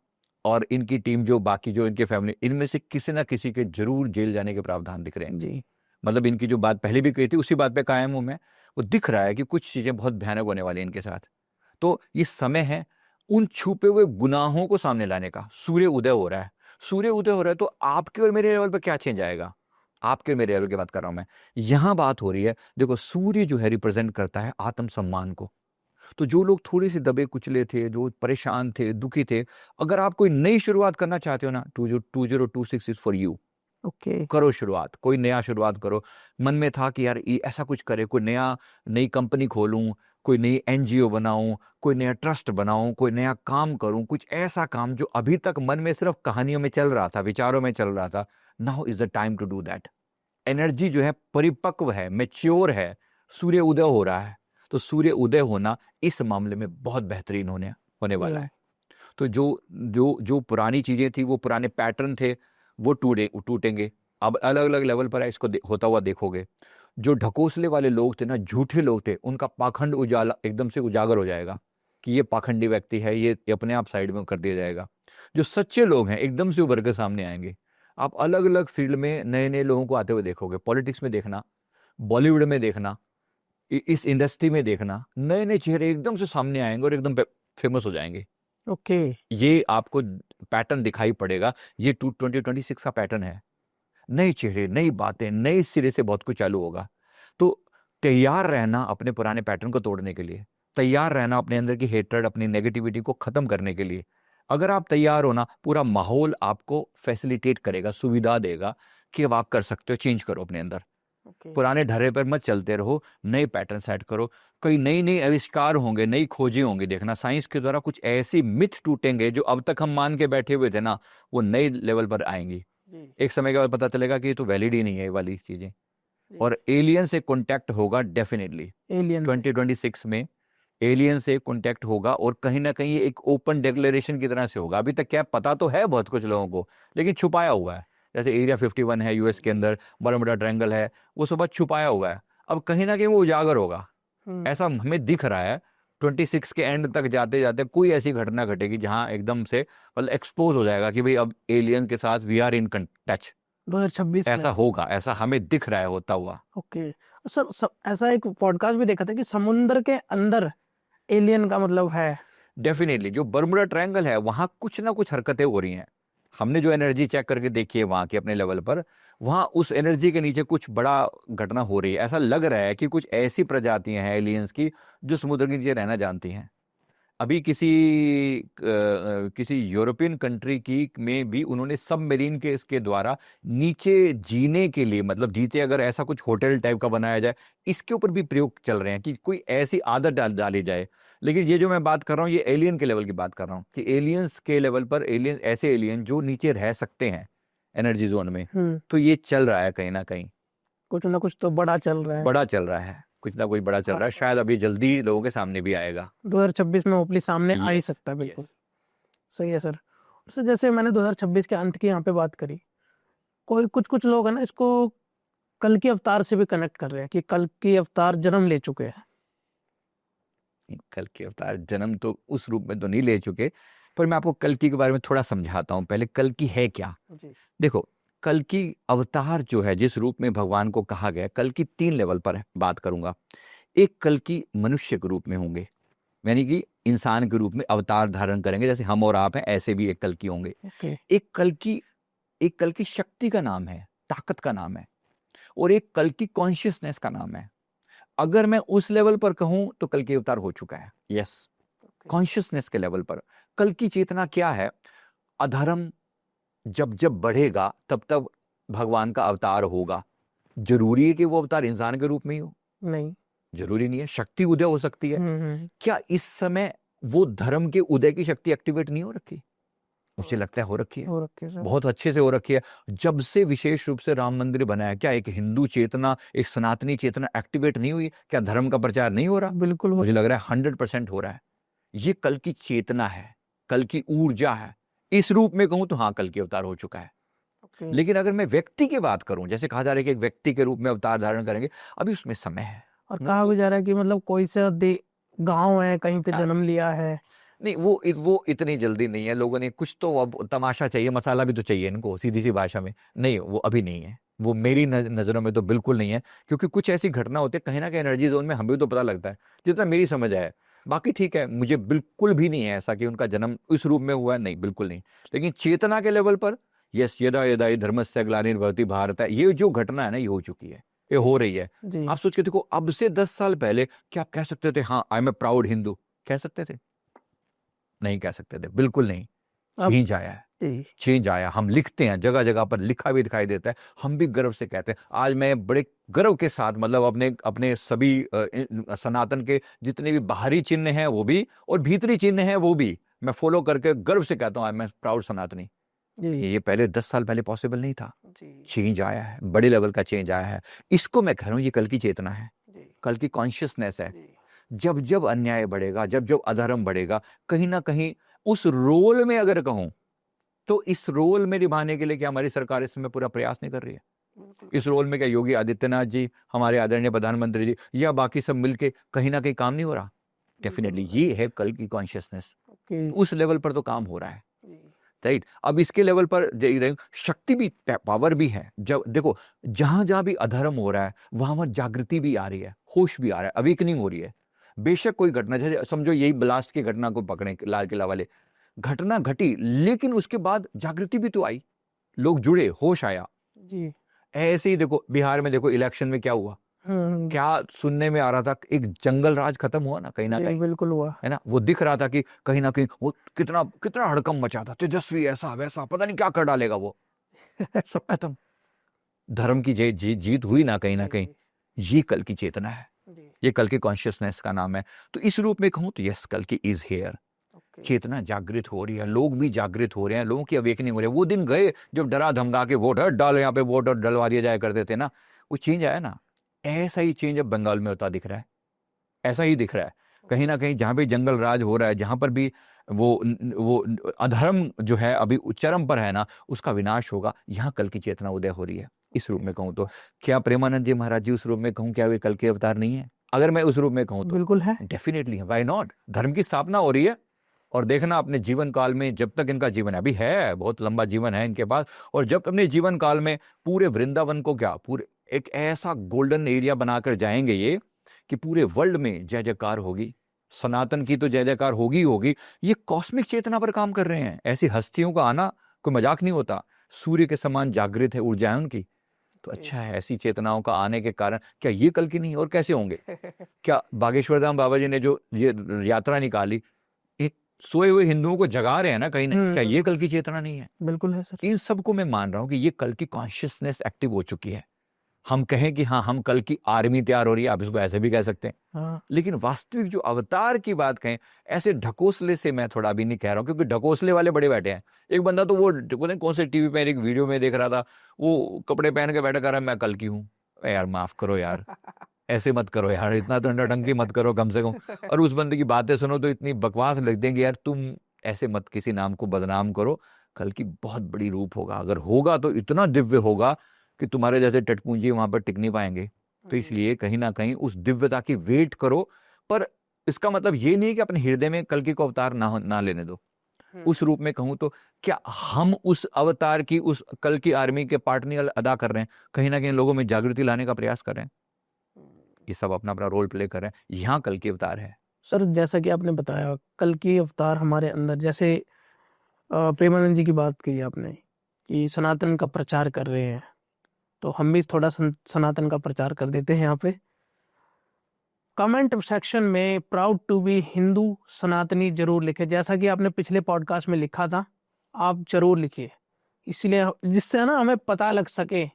और इनकी टीम, जो बाकी जो इनके फैमिली, इनमें से किसी ना किसी के जरूर जेल जाने के प्रावधान दिख रहे हैं जी। मतलब इनकी जो बात पहले भी कही थी उसी बात पे कायम हूं मैं। वो दिख रहा है कि कुछ चीजें बहुत भयानक होने वाली हैं इनके साथ। तो ये समय है उन छुपे हुए गुनाहों को सामने लाने का। सूर्य उदय हो रहा है, सूर्य उदय हो रहा है, तो आपके और मेरे लेवल पर क्या चेंज आएगा। आपके मेरे लेवल की बात कर रहा हूं मैं। यहां बात हो रही है, देखो सूर्य जो है रिप्रेजेंट करता है आत्मसम्मान को। तो जो लोग थोड़े से दबे कुचले थे, जो परेशान थे, दुखी थे, अगर आप कोई नई शुरुआत करना चाहते हो ना, 2026 इज फॉर यू। करो शुरुआत, कोई नया शुरुआत करो। मन में था कि यार ये ऐसा कुछ करे, कोई नई कंपनी खोलूं, कोई नई एनजीओ बनाऊं, कोई नया ट्रस्ट बनाऊं, कोई नया काम करूं, कुछ ऐसा काम जो अभी तक मन में सिर्फ कहानियों में चल रहा था, विचारों में चल रहा था। Now is the time to do that. Energy जो है परिपक्व है, मैच्योर है, सूर्य उदय हो रहा है। तो सूर्य उदय होना इस मामले में बहुत बेहतरीन होने वाला है। तो जो जो जो पुरानी चीजें थी, वो पुराने पैटर्न थे, वो टूटेंगे। अब अलग अलग लेवल पर इसको होता हुआ देखोगे। जो ढकोसले वाले लोग थे ना, झूठे लोग थे, उनका पाखंड उजाला एकदम से उजागर हो जाएगा कि ये पाखंडी व्यक्ति है, ये अपने आप साइड में कर दिया जाएगा। जो सच्चे लोग हैं एकदम से उभर कर सामने आएंगे। आप अलग अलग फील्ड में नए नए लोगों को आते हुए देखोगे। पॉलिटिक्स में देखना, बॉलीवुड में देखना, इस इंडस्ट्री में देखना, नए नए चेहरे एकदम से सामने आएंगे और एकदम फेमस हो जाएंगे। ये आपको पैटर्न दिखाई पड़ेगा। ये 2026 का पैटर्न है। नए चेहरे, नई बातें, नए सिरे से बहुत कुछ चालू होगा। तो तैयार रहना अपने पुराने पैटर्न को तोड़ने के लिए, तैयार रहना अपने अंदर की हेट्रेड, अपनी नेगेटिविटी को खत्म करने के लिए। अगर आप तैयार हो ना, पूरा माहौल आपको फैसिलिटेट करेगा, सुविधा देगा कि अब आप कर सकते हो। चेंज करो अपने अंदर। पुराने ढर्रे पर मत चलते रहो, नए पैटर्न सेट करो। कई नई नई आविष्कार होंगे, नई खोजें होंगी। देखना साइंस के द्वारा कुछ ऐसी मिथ टूटेंगे जो अब तक हम मान के बैठे हुए थे ना, वो नए लेवल पर आएंगी। एक समय के बाद पता चलेगा कि ये तो वैलिड ही नहीं है, ये वाली चीजें। और एलियन से कांटेक्ट होगा डेफिनेटली 2026 में। एलियन से कांटेक्ट होगा और कहीं ना कहीं ये एक ओपन डिक्लेरेशन की तरह से होगा। अभी तक क्या पता तो है बहुत कुछ लोगों को, लेकिन छुपाया हुआ है। जैसे एरिया 51 है यूएस के अंदर, बरमुडा ट्रायंगल है, वो सब बात छुपाया हुआ है। अब कहीं ना कहीं वो उजागर होगा, ऐसा हमें दिख रहा है। 26 के एंड तक जाते जाते कोई ऐसी घटना घटेगी जहां एकदम से मतलब एक्सपोज हो जाएगा कि भाई अब एलियन के साथ वी आर इन टच। 2026 ऐसा में। होगा, ऐसा हमें दिख रहा है होता हुआ। ओके सर, ऐसा एक पॉडकास्ट भी देखा था कि समुद्र के अंदर एलियन का मतलब है। डेफिनेटली जो बरमुडा ट्रायंगल है वहां कुछ ना कुछ हरकतें हो रही हैं। हमने जो एनर्जी चेक करके देखी है वहां की अपने लेवल पर, वहां उस एनर्जी के नीचे कुछ बड़ा घटना हो रही है। ऐसा लग रहा है कि कुछ ऐसी प्रजातियां हैं एलियंस की जो समुद्र के नीचे रहना जानती हैं। अभी किसी यूरोपियन कंट्री की में भी उन्होंने सबमरीन के इसके द्वारा नीचे जीने के लिए, मतलब जीते अगर ऐसा कुछ होटल टाइप का बनाया जाए, इसके ऊपर भी प्रयोग चल रहे हैं कि कोई ऐसी आदत डाली जाए। लेकिन ये जो मैं बात कर रहा हूँ ये एलियन के लेवल की बात कर रहा हूँ कि एलियंस के लेवल पर एलियन, ऐसे एलियन जो नीचे रह सकते हैं एनर्जी जोन में। तो ये चल रहा है कहीं ना कहीं, कुछ ना कुछ तो बड़ा चल रहा है। बड़ा चल रहा है, कुछ ना कुछ बड़ा चल रहा है। शायद अभी जल्दी लोगों के सामने भी आएगा। 2026 में होपली सामने आ ही सकता है। बिल्कुल सही है सर। तो जैसे मैंने 2026 के अंत की यहाँ पे बात करी, कोई कुछ लोग है ना इसको कल की अवतार से भी कनेक्ट कर रहे हैं कि कल की अवतार जन्म ले चुके हैं। कल के अवतार जन्म तो उस रूप में तो नहीं ले चुके, पर मैं आपको कल्कि के बारे में थोड़ा समझाता हूँ। पहले कल्कि है क्या। देखो, कल्कि अवतार जो है, जिस रूप में भगवान को कहा गया, कल्कि 3 लेवल पर है बात करूंगा। एक कल्कि मनुष्य के रूप में होंगे, यानी कि इंसान के रूप में अवतार धारण करेंगे, जैसे हम और आप हैं ऐसे भी एक कल्कि होंगे। एक कल्कि शक्ति का नाम है, ताकत का नाम है, और एक कल्कि कॉन्शियसनेस का नाम है। अगर मैं उस लेवल पर कहूं तो कल की अवतार हो चुका है। यस, कॉन्शियसनेस के लेवल पर कल की चेतना क्या है। अधर्म जब जब बढ़ेगा तब तब भगवान का अवतार होगा। जरूरी है कि वो अवतार इंसान के रूप में ही हो? नहीं, जरूरी नहीं है। शक्ति उदय हो सकती है। क्या इस समय वो धर्म के उदय की शक्ति एक्टिवेट नहीं हो रखी? मुझे लगता है हो रखी है, बहुत अच्छे से हो रखी है। जब से विशेष रूप से राम मंदिर बना है, क्या एक हिंदू चेतना, एक सनातनी चेतना एक्टिवेट नहीं हुई? क्या धर्म का प्रचार नहीं हो रहा? बिल्कुल, मुझे लग रहा है 100% हो रहा है। ये कल की चेतना है, कल की ऊर्जा है। इस रूप में कहूं तो हाँ, कल की अवतार हो चुका है। लेकिन अगर मैं व्यक्ति की बात करूं, जैसे कहा जा रहा है कि एक व्यक्ति के रूप में अवतार धारण करेंगे, अभी उसमें समय है। और कहा भी जा रहा है कि मतलब कोई सा गांव है, कहीं पे जन्म लिया है। नहीं, वो इतनी जल्दी नहीं है। लोगों ने कुछ तो अब तमाशा चाहिए, मसाला भी तो चाहिए इनको, सीधी सी भाषा में। नहीं, वो अभी नहीं है, वो मेरी नजरों में तो बिल्कुल नहीं है। क्योंकि कुछ ऐसी घटना होती है कहीं ना कहीं एनर्जी जोन में, हमें तो पता लगता है जितना मेरी समझ है। बाकी ठीक है, मुझे बिल्कुल भी नहीं है ऐसा कि उनका जन्म इस रूप में हुआ है, नहीं, बिल्कुल नहीं। लेकिन चेतना के लेवल पर यस, यदा यदा हि धर्मस्य ग्लानिर्भवति भारत है, ये जो घटना है ना, ये हो चुकी है, ये हो रही है। आप सोच के देखो, अब से 10 साल पहले क्या आप कह सकते थे हाँ I am a proud Hindu? कह सकते थे? नहीं कह सकते थे, बिल्कुल नहीं। चेंज आया है, चेंज आया। हम लिखते हैं, जगह जगह पर लिखा भी दिखाई देता है, हम भी गर्व से कहते हैं। आज मैं बड़े गर्व के साथ, मतलब अपने सभी सनातन के जितने भी बाहरी चिन्ह हैं वो भी, और भीतरी चिन्ह हैं वो भी, मैं फॉलो करके गर्व से कहता हूँ मैं प्राउड सनातनी। ये पहले 10 साल पहले पॉसिबल नहीं था। चेंज आया है, बड़े लेवल का चेंज आया है। इसको मैं कह रहा हूँ, ये कल की चेतना है, कल की कॉन्शियसनेस है। जब जब अन्याय बढ़ेगा, जब जब अधर्म बढ़ेगा, कहीं ना कहीं उस रोल में अगर कहूं तो इस रोल में निभाने के लिए क्या हमारी सरकार इस समय पूरा प्रयास नहीं कर रही है? इस रोल में क्या योगी आदित्यनाथ जी, हमारे आदरणीय प्रधानमंत्री जी, या बाकी सब मिलके कहीं ना कहीं काम नहीं हो रहा? डेफिनेटली ये है कल की कॉन्शियसनेस। उस लेवल पर तो काम हो रहा है, राइट। अब इसके लेवल पर शक्ति भी, पावर भी है। जब देखो, जहां जहां भी अधर्म हो रहा है वहां जागृति भी आ रही है, होश भी आ रहा है, अवेकनिंग हो रही है। बेशक कोई घटना, जैसे समझो यही ब्लास्ट की घटना को पकड़े, लाल किला वाले, घटना घटी लेकिन उसके बाद जागृति भी तो आई, लोग जुड़े, होश आया जी। ऐसे ही देखो बिहार में, देखो इलेक्शन में क्या हुआ, क्या सुनने में आ रहा था, एक जंगल राज खत्म हुआ ना कहीं बिल्कुल हुआ है ना। वो दिख रहा था कि कहीं ना कहीं वो कितना कितना हड़कंप मचा था, तेजस्वी ऐसा वैसा, पता नहीं क्या कर डालेगा वो। सब खत्म, धर्म की जीत हुई ना कहीं ना कहीं। ये कल की चेतना है, ये कल की कॉन्शियसनेस का नाम है। तो इस रूप में कहूं तो यस, कल की इज हियर। चेतना जागृत हो रही है, लोग भी जागृत हो रहे हैं, लोगों की अवेकनिंग हो रही है। वो दिन गए जब डरा धमका के वोट डालो, यहाँ पे वोट डलवा दिया जाया करते थे ना, वो चेंज आया ना। ऐसा ही चेंज अब बंगाल में होता दिख रहा है, ऐसा ही दिख रहा है। कहीं ना कहीं जहाँ भी जंगल राज हो रहा है, जहाँ पर भी वो अधर्म जो है अभी चरम पर है ना, उसका विनाश होगा, यहाँ कल की चेतना उदय हो रही है। इस रूप में कहूँ तो क्या प्रेमानंद जी महाराज जी उस रूप में कहूँ, क्या वे कल के अवतार नहीं है? अगर मैं उस रूप में कहूँ तो बिल्कुल है। डेफिनेटली है, व्हाई नॉट। धर्म की स्थापना हो रही है, और देखना अपने जीवन काल में, जब तक इनका जीवन है, अभी है बहुत लंबा जीवन है इनके पास, और जब अपने जीवन काल में पूरे वृंदावन को क्या, पूरे एक ऐसा गोल्डन एरिया बनाकर जाएंगे ये, कि पूरे वर्ल्ड में जय जयकार होगी। सनातन की तो जय जयकार होगी ही होगी। ये कॉस्मिक चेतना पर काम कर रहे हैं। ऐसी हस्तियों का आना कोई मजाक नहीं होता। सूर्य के समान जागृत है ऊर्जाएं उनकी। तो अच्छा है, ऐसी चेतनाओं का आने के कारण क्या ये कल की नहीं और कैसे होंगे? क्या बागेश्वर धाम बाबा जी ने जो ये यात्रा निकाली, एक सोए हुए हिंदुओं को जगा रहे हैं ना कहीं ना, क्या ये कल की चेतना नहीं है? बिल्कुल है सर। इन सबको मैं मान रहा हूं कि ये कल की कॉन्शियसनेस एक्टिव हो चुकी है। हम कहें कि हाँ, हम कल की आर्मी तैयार हो रही है, आप इसको ऐसे भी कह सकते हैं। हाँ। लेकिन वास्तविक जो अवतार की बात कहें, ऐसे ढकोसले से मैं थोड़ा भी नहीं कह रहा हूं, क्योंकि ढकोसले वाले बड़े बैठे हैं। एक बंदा तो वो पता नहीं कौन से टीवी पे एक वीडियो में देख रहा था, वो कपड़े पहन के बैठा कर रहा है, मैं कल की हूँ। यार माफ करो यार, ऐसे मत करो यार, इतना तो टंकी मत करो कम से कम। और उस बंदे की बातें सुनो तो इतनी बकवास लग देंगी यार, तुम ऐसे मत किसी नाम को बदनाम करो। कल की बहुत बड़ी रूप होगा, अगर होगा तो इतना दिव्य होगा कि तुम्हारे जैसे टटपूंजी वहां पर टिक नहीं पाएंगे। तो इसलिए कहीं ना कहीं उस दिव्यता की वेट करो, पर इसका मतलब ये नहीं कि अपने हृदय में कल की को अवतार ना लेने दो। उस रूप में कहूं तो क्या हम उस अवतार की, उस कल की आर्मी के पार्ट नहीं अदा कर रहे हैं? कहीं ना कहीं लोगों में जागृति लाने का प्रयास कर रहे हैं। ये सब अपना अपना रोल प्ले कर रहे हैं। यहाँ कल की अवतार है सर। जैसा कि आपने बताया कल की अवतार हमारे अंदर, जैसे प्रेमानंद जी की बात कही आपने कि सनातन का प्रचार कर रहे हैं, तो हम भी थोड़ा सनातन का प्रचार कर देते हैं। यहाँ पे कमेंट सेक्शन में प्राउड टू बी हिंदू सनातनी जरूर लिखे, जैसा कि आपने पिछले पॉडकास्ट में लिखा था, आप जरूर लिखिए। इसलिए जिससे ना हमें पता लग सके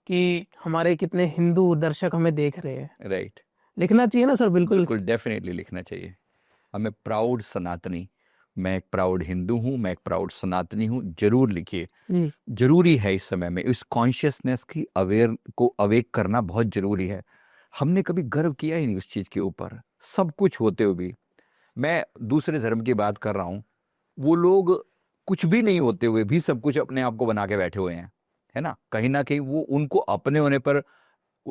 कि हमारे कितने हिंदू दर्शक हमें देख रहे हैं। राइट। लिखना चाहिए ना सर? बिल्कुल बिल्कुल डेफिनेटली लिखना चाहिए। हमें प्राउड सनातनी, मैं एक प्राउड हिंदू हूँ, मैं एक प्राउड सनातनी हूँ, जरूर लिखिए। जी। जरूरी है इस समय में इस कॉन्शियसनेस की अवेक करना बहुत जरूरी है। हमने कभी गर्व किया ही नहीं उस चीज के ऊपर, सब कुछ होते हुए भी। मैं दूसरे धर्म की बात कर रहा हूँ, वो लोग कुछ भी नहीं होते हुए भी सब कुछ अपने आप को बना के बैठे हुए हैं, है ना? कहीं ना कहीं वो उनको अपने होने पर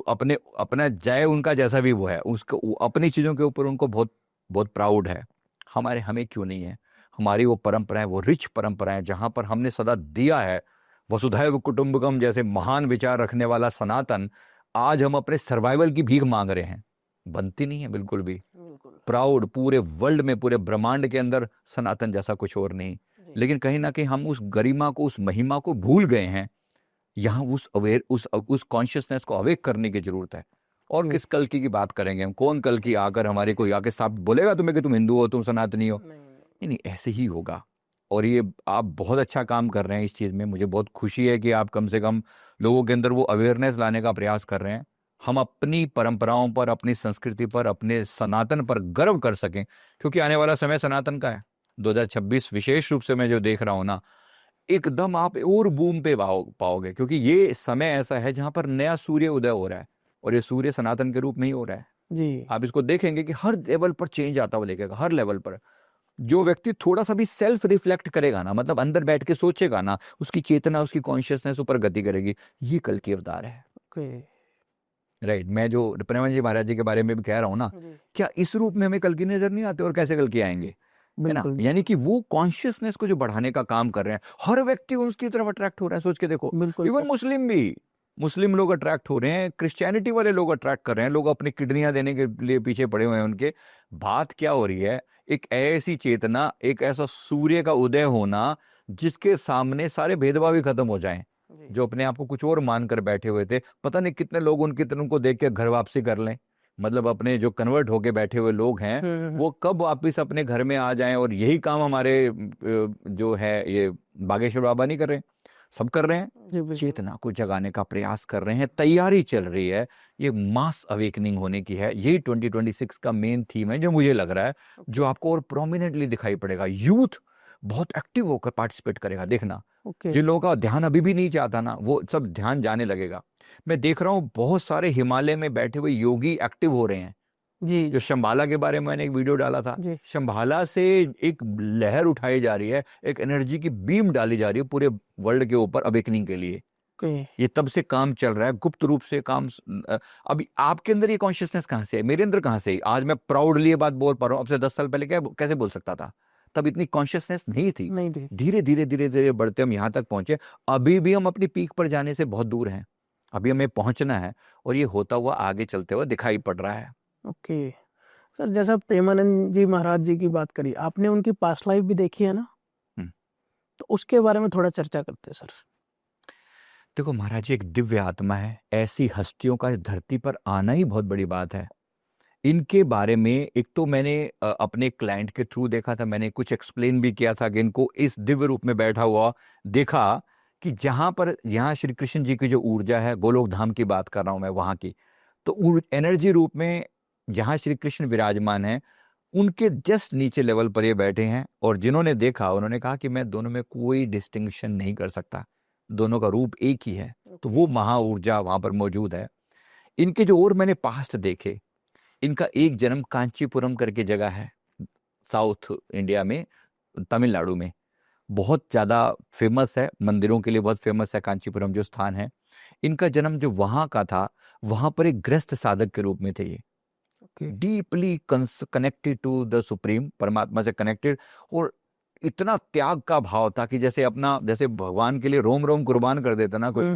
अपना जय उनका जैसा भी वो है, उसको अपनी चीजों के ऊपर उनको बहुत बहुत प्राउड है। हमें क्यों नहीं है? हमारी वो परंपराएं, वो रिच परंपराएं जहां पर हमने सदा दिया है, वसुधैव कुटुंबकम जैसे महान विचार रखने वाला सनातन, आज हम अपने सर्वाइवल की भीख मांग रहे हैं। बनती नहीं है बिल्कुल भी। प्राउड पूरे वर्ल्ड में, पूरे ब्रह्मांड के अंदर सनातन जैसा कुछ और नहीं। लेकिन कहीं ना कहीं हम उस गरिमा को, उस महिमा को भूल गए हैं। यहाँ उस कॉन्शियसनेस को अवेक करने की जरूरत है। और किस कल की बात करेंगे हम? कौन कल की आकर हमारे कोई आके साथ बोलेगा तुम्हें कि तुम हिंदू हो, तुम सनातनी हो? नहीं, ऐसे ही होगा। और ये आप बहुत अच्छा काम कर रहे हैं इस चीज में। मुझे बहुत खुशी है कि आप कम से कम लोगों के अंदर वो अवेयरनेस लाने का प्रयास कर रहे हैं। हम अपनी परंपराओं पर, अपनी संस्कृति पर, अपने सनातन पर गर्व कर सकें, क्योंकि आने वाला समय सनातन का है। 2026 विशेष रूप से मैं जो देख रहा हूं ना, एकदम आप और बूम पे पाओगे, क्योंकि ये समय ऐसा है जहां पर नया सूर्य उदय हो रहा है, और ये सूर्य सनातन के रूप में ही हो रहा है जी। आप इसको देखेंगे कि हर लेवल पर चेंज आता हुआ दिखेगा, हर लेवल पर। जो व्यक्ति थोड़ा सा भी सेल्फ रिफ्लेक्ट करेगा ना, मतलब अंदर बैठ के सोचेगा ना, उसकी चेतना, उसकी कॉन्शियसनेस ऊपर गति करेगी। ये कल की अवतार है। राइट। मैं जो प्रेमानंद जी महाराज जी के बारे में भी कह रहा हूँ ना, क्या इस रूप में हमें कल की नजर नहीं आते? और कैसे कल की आएंगे, है ना? यानी कि वो कॉन्शियसनेस को जो बढ़ाने का काम कर रहे हैं, हर व्यक्ति उसकी तरफ अट्रैक्ट हो रहा है। सोच के देखो, इवन मुस्लिम भी, मुस्लिम लोग अट्रैक्ट हो रहे हैं, क्रिश्चियनिटी वाले लोग अट्रैक्ट कर रहे हैं। लोग अपनी किडनियां देने के लिए पीछे पड़े हुए हैं उनके। बात क्या हो रही है? एक ऐसी चेतना, एक ऐसा सूर्य का उदय होना जिसके सामने सारे भेदभाव ही खत्म हो जाएं। जो अपने आप को कुछ और मानकर बैठे हुए थे, पता नहीं कितने लोग उनको देख के घर वापसी कर लें। मतलब अपने जो कन्वर्ट होके बैठे हुए लोग हैं, वो कब वापिस अपने घर में आ जाएं। और यही काम हमारे जो है ये बागेश्वर बाबा नहीं कर रहे, सब कर रहे हैं। चेतना को जगाने का प्रयास कर रहे हैं, तैयारी चल रही है। ये मास अवेकनिंग होने की है। यही 2026 का मेन थीम है, जो मुझे लग रहा है जो आपको और प्रोमिनेंटली दिखाई पड़ेगा। यूथ बहुत एक्टिव होकर पार्टिसिपेट करेगा, देखना। जिन लोगों का ध्यान अभी भी नहीं चाहता ना, वो सब ध्यान जाने लगेगा। मैं देख रहा हूँ बहुत सारे हिमालय में बैठे हुए योगी एक्टिव हो रहे हैं। जी जो शंबाला के बारे में मैंने एक वीडियो डाला था, जी शंबाला से एक लहर उठाई जा रही है, एक एनर्जी की बीम डाली जा रही है पूरे वर्ल्ड के ऊपर अवेकनिंग के लिए। ओके ये तब से काम चल रहा है, गुप्त रूप से काम। अभी आपके अंदर ये कॉन्शियसनेस कहाँ से है, मेरे अंदर कहाँ से है? आज मैं प्राउडली ये बात बोल पा रहा हूँ, अब से 10 साल पहले कैसे बोल सकता था? तब इतनी कॉन्शियसनेस नहीं थी। नहीं थी। धीरे धीरे धीरे धीरे बढ़ते हम यहाँ तक पहुंचे। अभी भी हम अपनी पीक पर जाने से बहुत दूर हैं, अभी हमें पहुंचना है, और ये होता हुआ आगे चलते हुए दिखाई पड़ रहा है। ओके सर, जैसा प्रेमानंद जी महाराज जी की बात करी, आपने उनकी पास्ट लाइफ भी देखी है ना, हम्म। तो उसके बारे में थोड़ा चर्चा करते हैं सर। देखो, महाराज जी एक दिव्य आत्मा है, ऐसी हस्तियों का इस धरती पर आना ही बहुत बड़ी बात है। इनके बारे में एक तो मैंने अपने क्लाइंट के थ्रू देखा था, मैंने कुछ एक्सप्लेन भी किया था कि इनको इस दिव्य रूप में बैठा हुआ देखा कि जहां पर यहाँ श्री कृष्ण जी की जो ऊर्जा है, गोलोक धाम की बात कर रहा हूं मैं, वहां की, तो एनर्जी रूप में जहां श्री कृष्ण विराजमान है, उनके जस्ट नीचे लेवल पर ये बैठे हैं। और जिन्होंने देखा उन्होंने कहा कि मैं दोनों में कोई डिस्टिंक्शन नहीं कर सकता, दोनों का रूप एक ही है। तो वो महा ऊर्जा वहां पर मौजूद है। इनके जो और मैंने पास्ट देखे, इनका एक जन्म कांचीपुरम करके जगह है, साउथ इंडिया में, तमिलनाडु में, बहुत ज़्यादा फेमस है, मंदिरों के लिए बहुत फेमस है कांचीपुरम जो स्थान है। इनका जन्म जो वहाँ का था, वहाँ पर एक गृहस्थ साधक के रूप में थे ये, deeply connected to the supreme, परमात्मा से कनेक्टेड। और इतना त्याग का भाव था कि जैसे अपना, जैसे भगवान के लिए रोम रोम कुर्बान कर देता ना कोई,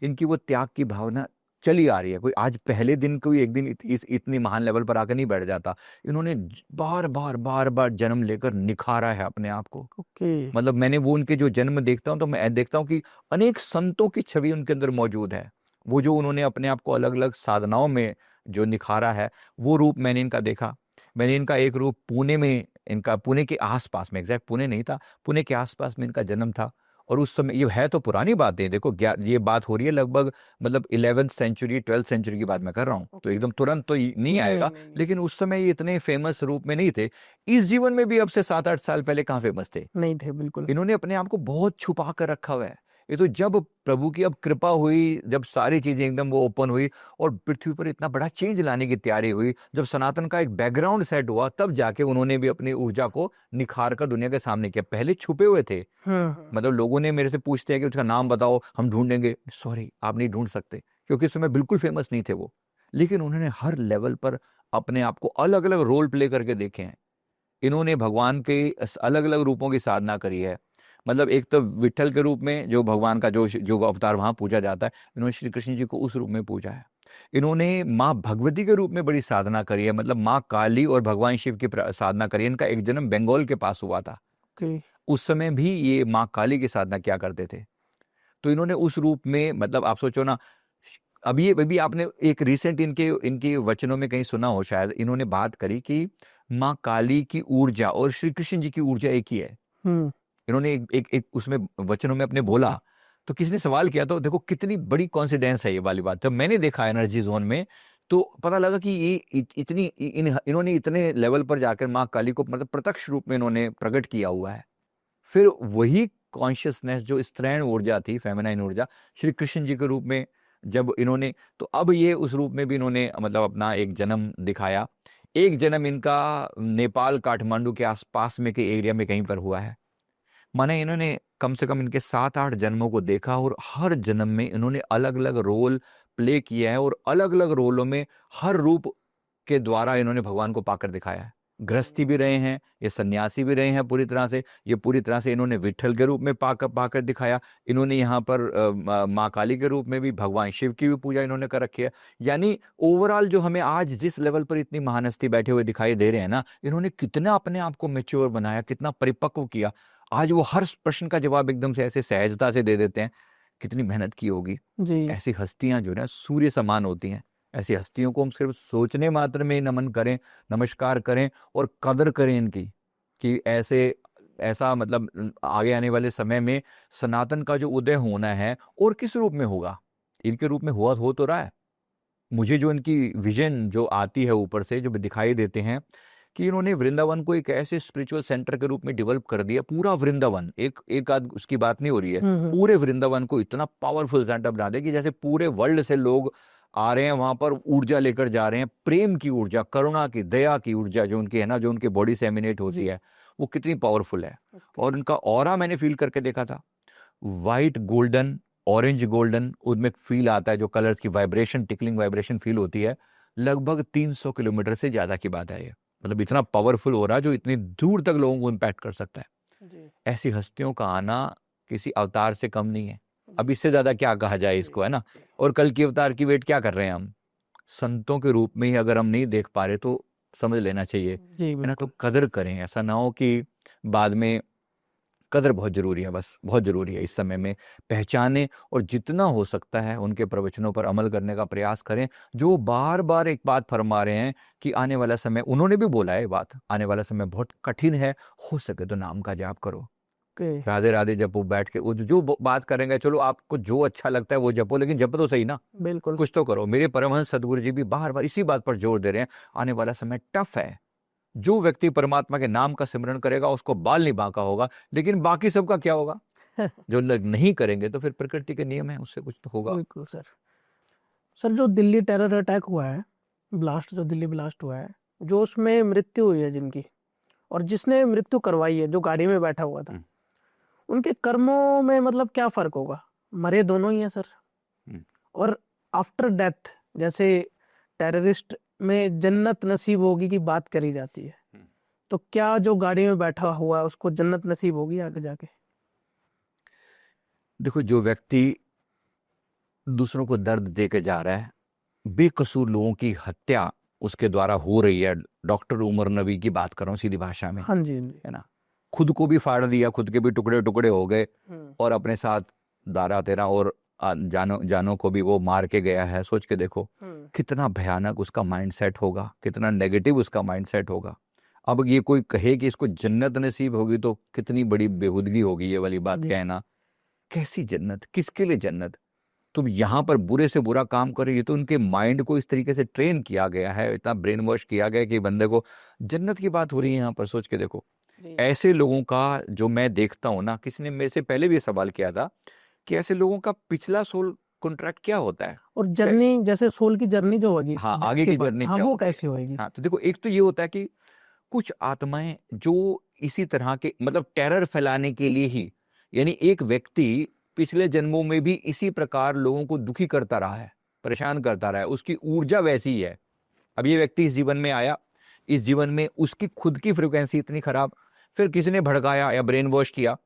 इनकी वो त्याग की भावना चली आ रही है। कोई आज पहले दिन कोई एक दिन इतनी महान लेवल पर आकर नहीं बैठ जाता। इन्होंने बार बार बार बार जन्म लेकर निखारा है अपने आप को। मतलब मैंने वो उनके जो जन्म देखता हूँ तो मैं देखता हूँ कि अनेक संतों की छवि उनके अंदर मौजूद है। वो जो उन्होंने अपने आप को अलग अलग साधनाओं में जो निखारा है, वो रूप मैंने इनका देखा। मैंने इनका एक रूप पुणे में, इनका पुणे के आसपास में, एग्जैक्ट पुणे नहीं था, पुणे के आसपास में इनका जन्म था। और उस समय, ये है तो पुरानी बातें, देखो ये बात हो रही है लगभग, मतलब 11th सेंचुरी 12th सेंचुरी की बात मैं कर रहा हूँ, तो एकदम तुरंत तो नहीं आएगा, लेकिन उस समय ये इतने फेमस रूप में नहीं थे। इस जीवन में भी अब से 7-8 साल पहले कहाँ फेमस थे? नहीं थे, बिल्कुल। इन्होंने अपने आप को बहुत छुपा कर रखा हुआ है। ये तो जब प्रभु की अब कृपा हुई, जब सारी चीजें एकदम वो ओपन हुई और पृथ्वी पर इतना बड़ा चेंज लाने की तैयारी हुई, जब सनातन का एक बैकग्राउंड सेट हुआ, तब जाके उन्होंने भी अपनी ऊर्जा को निखार कर दुनिया के सामने किया। पहले छुपे हुए थे। मतलब लोगों ने मेरे से पूछते हैं कि उसका नाम बताओ, हम ढूंढेंगे। सॉरी, आप नहीं ढूंढ सकते, क्योंकि उस समय बिल्कुल फेमस नहीं थे वो। लेकिन उन्होंने हर लेवल पर अपने आप को अलग अलग रोल प्ले करके देखे हैं। इन्होंने भगवान के अलग अलग रूपों की साधना करी है। मतलब एक तो विठल के रूप में, जो भगवान का जो अवतार वहां पूजा जाता है, इन्होंने श्री कृष्ण जी को उस रूप में पूजा है। इन्होंने माँ भगवती के रूप में बड़ी साधना करी है, मतलब माँ काली और भगवान शिव की साधना करी है। इनका एक जन्म बंगाल के पास हुआ था। उस समय भी ये माँ काली की साधना किया करते थे। तो इन्होंने उस रूप में, मतलब आप सोचो ना, अभी आपने एक रिसेंट इनके वचनों में कहीं सुना हो शायद, इन्होंने बात करी कि माँ काली की ऊर्जा और श्री कृष्ण जी की ऊर्जा एक ही है। इन्होंने एक उसमें वचनों में अपने बोला, तो किसी ने सवाल किया, तो देखो कितनी बड़ी कॉन्सिडेंस है ये वाली बात। जब मैंने देखा एनर्जी जोन में, तो पता लगा कि ये इन्होंने इतने लेवल पर जाकर माँ काली को मतलब प्रत्यक्ष रूप में इन्होंने प्रकट किया हुआ है। फिर वही कॉन्शियसनेस जो स्त्रैण ऊर्जा थी, फेमिनाइन ऊर्जा, श्री कृष्ण जी के रूप में जब इन्होंने, तो अब ये उस रूप में भी इन्होंने मतलब अपना एक जन्म दिखाया। एक जन्म इनका नेपाल काठमांडू के आसपास में के एरिया में कहीं पर हुआ है। माने इन्होंने कम से कम इनके 7-8 जन्मों को देखा, और हर जन्म में इन्होंने अलग अलग रोल प्ले किया है, और अलग अलग रोलों में हर रूप के द्वारा इन्होंने भगवान को पाकर दिखाया है। गृहस्थी भी रहे हैं, ये सन्यासी भी रहे हैं पूरी तरह से, ये पूरी तरह से इन्होंने विठल के रूप में पाकर दिखाया। इन्होंने यहाँ पर माँ काली के रूप में भी, भगवान शिव की भी पूजा इन्होंने कर रखी है। यानी ओवरऑल जो हमें आज जिस लेवल पर इतनी महानस्ती बैठे हुए दिखाई दे रहे हैं ना, इन्होंने कितना अपने आप को मैच्योर बनाया, कितना परिपक्व किया। आज वो हर प्रश्न का जवाब एकदम से ऐसे सहजता से दे देते हैं। कितनी मेहनत की होगी। ऐसी हस्तियां जो है सूर्य समान होती हैं। ऐसी हस्तियों को हम सिर्फ सोचने मात्र में नमन करें, नमस्कार करें और कदर करें इनकी, कि ऐसा मतलब आगे आने वाले समय में सनातन का जो उदय होना है, और किस रूप में होगा, इनके रूप में हो तो रहा है। मुझे जो इनकी विजन जो आती है ऊपर से, जो दिखाई देते हैं कि इन्होंने वृंदावन को एक ऐसे स्पिरिचुअल सेंटर के रूप में डेवलप कर दिया। पूरा वृंदावन, एक आध उसकी बात नहीं हो रही है, पूरे वृंदावन को इतना पावरफुल सेंटर बना दिया कि जैसे पूरे वर्ल्ड से लोग आ रहे हैं वहां पर ऊर्जा लेकर जा रहे हैं, प्रेम की ऊर्जा, करुणा की, दया की ऊर्जा जो उनकी है ना, जो उनके बॉडी से एमिनेट होती है, वो कितनी पावरफुल है। और उनका ऑरा मैंने फील करके देखा था, वाइट गोल्डन, ऑरेंज गोल्डन, उनमें फील आता है, जो कलर्स की वाइब्रेशन, टिकलिंग वाइब्रेशन फील होती है। लगभग 300 किलोमीटर से ज्यादा की बात है ये, मतलब इतना पावरफुल हो रहा है जो इतनी दूर तक लोगों को इम्पैक्ट कर सकता है। ऐसी हस्तियों का आना किसी अवतार से कम नहीं है। अब इससे ज्यादा क्या कहा जाए इसको, है ना। और कल की अवतार की वेट क्या कर रहे हैं हम, संतों के रूप में ही अगर हम नहीं देख पा रहे तो समझ लेना चाहिए, है ना। तो कदर करें, ऐसा ना हो कि बाद में, कदर बहुत जरूरी है, बस बहुत जरूरी है इस समय में, पहचाने और जितना हो सकता है उनके प्रवचनों पर अमल करने का प्रयास करें। जो बार बार एक बात फरमा रहे हैं कि आने वाला समय, उन्होंने भी बोला है ये बात, आने वाला समय बहुत कठिन है, हो सके तो नाम का जाप करो, राधे राधे जपो बैठ के। वो जो बात करेंगे, चलो आपको जो अच्छा लगता है वो जपो, लेकिन जपो तो सही ना, बिल्कुल कुछ तो करो। मेरे परमहंस सदगुरु जी भी बार बार इसी बात पर जोर दे रहे हैं, आने वाला समय टफ है। जो व्यक्ति परमात्मा के नाम का सिमरन करेगा उसको बाल नहीं बांका होगा, लेकिन बाकी सबका क्या होगा? जो लोग नहीं करेंगे तो फिर प्रकृति के नियम है, उससे कुछ तो होगा। बिल्कुल सर। सर जो दिल्ली टेरर अटैक हुआ है, ब्लास्ट जो दिल्ली ब्लास्ट हुआ है, जो उसमें मृत्यु हुई है जिनकी, और जिसने मृत्यु करवाई है जो गाड़ी में बैठा हुआ था, उनके कर्मों में मतलब क्या फर्क होगा? मरे दोनों ही हैं सर। और आफ्टर डेथ जैसे टेररिस्ट में जन्नत नसीब होगी की बात करी जाती है, तो क्या जो गाड़ी में बैठा हुआ है उसको जन्नत नसीब होगी आगे जाके? देखो, जो व्यक्ति दूसरों को दर्द दे के जा रहा है, बेकसूर लोगों की हत्या उसके द्वारा हो रही है, डॉक्टर उमर नबी की बात कर रहा हूँ सीधी भाषा में, हाँ जी, है ना। खुद को भी फाड़ दिया, खुद के भी टुकड़े टुकड़े हो गए, और अपने साथ दारा तेरा और जानों को भी वो मार के गया है। सोच के देखो कितना भयानक उसका माइंडसेट होगा, कितना नेगेटिव उसका माइंडसेट होगा। अब ये कोई कहे कि इसको जन्नत नसीब होगी तो कितनी बड़ी बेहुदगी होगी ये वाली बात कहना। कैसी जन्नत, किसके लिए जन्नत? तुम यहाँ पर बुरे से बुरा काम करो, ये तो उनके माइंड को इस तरीके से ट्रेन किया गया है, इतना ब्रेन वॉश किया गया कि बंदे को जन्नत की बात हो रही है यहाँ पर। सोच के देखो, ऐसे लोगों का जो मैं देखता हूँ ना, किसी ने मेरे से पहले भी सवाल किया था कि ऐसे लोगों का पिछला सोल कॉन्ट्रैक्ट क्या होता है, और जर्नी जैसे सोल की जर्नी जो होगी, हाँ आगे की जर्नी हाँ, क्या वो होती है? कैसी होगी? हाँ, तो देखो, एक तो ये होता है कि कुछ आत्माएं जो इसी तरह के मतलब टेरर फैलाने के लिए ही, यानी एक व्यक्ति पिछले जन्मों में भी इसी प्रकार लोगों को दुखी करता रहा है, परेशान करता रहा है, उसकी ऊर्जा वैसी ही है। अब ये व्यक्ति इस जीवन में आया, इस जीवन में उसकी खुद की फ्रिक्वेंसी इतनी खराब, फिर किसी ने भड़काया या ब्रेन वॉश किया।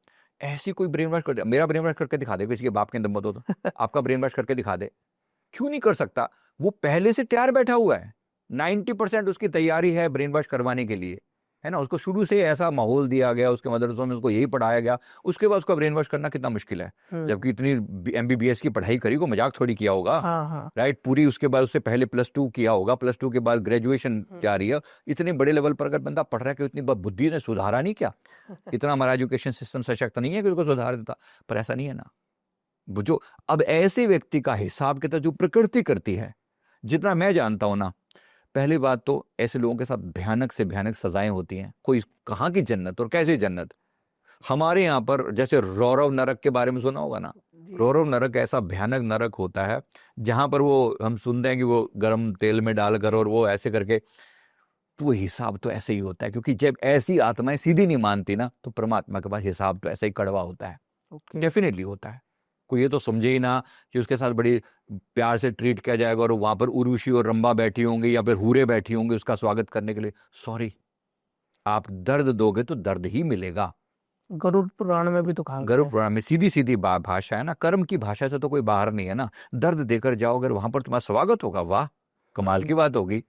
ऐसी कोई ब्रेन वॉश कर दे, मेरा ब्रेन वॉश करके दिखा दे, किसी के बाप के अंदर मत हो तो आपका ब्रेन वॉश करके दिखा दे। क्यों नहीं कर सकता? वो पहले से तैयार बैठा हुआ है, 90% उसकी तैयारी है ब्रेन वॉश करवाने के लिए, है ना। उसको शुरू से ऐसा माहौल दिया गया, उसके मदरसों में उसको यही पढ़ाया गया, उसके बाद उसका ब्रेन वॉश करना कितना मुश्किल है। जबकि इतनी MBBS की पढ़ाई करी, को मजाक थोड़ी किया होगा, राइट। पूरी उसके बाद उससे पहले +2 किया होगा, +2 के बाद ग्रेजुएशन जारी है। इतने बड़े लेवल पर अगर बंदा पढ़ रहा है कि उतनी बुद्धि ने सुधारा नहीं क्या? इतना हमारा एजुकेशन सिस्टम सशक्त नहीं है कि उसको सुधार देता, पर ऐसा नहीं है ना। जो अब ऐसे व्यक्ति का हिसाब किताब जो प्रकृति करती है, जितना मैं जानता हूं ना, पहली बात तो ऐसे लोगों के साथ भयानक से भयानक सजाएं होती हैं। कोई कहाँ की जन्नत और कैसी जन्नत? हमारे यहाँ पर जैसे रौरव नरक के बारे में सुना होगा ना, रौरव नरक ऐसा भयानक नरक होता है जहां पर वो हम सुनते हैं कि वो गर्म तेल में डालकर और वो ऐसे करके, तो वो हिसाब तो ऐसे ही होता है। क्योंकि जब ऐसी आत्माएं सीधी नहीं मानती ना, तो परमात्मा के पास हिसाब तो ऐसे ही कड़वा होता है, डेफिनेटली होता है। कोई ये तो समझे ही ना कि उसके साथ बड़ी प्यार से ट्रीट किया जाएगा और वहां पर उर्वशी और रंबा बैठी होंगी या फिर हूरे बैठी होंगी उसका स्वागत करने के लिए। सॉरी, आप दर्द दोगे तो दर्द ही मिलेगा। गरुड़ पुराण में भी तो कहा, गरुड़ पुराण में सीधी सीधी भाषा है ना, कर्म की भाषा से तो कोई बाहर नहीं है ना। दर्द देकर जाओ, अगर वहां पर तुम्हारा स्वागत होगा, वाह कमाल की बात होगी।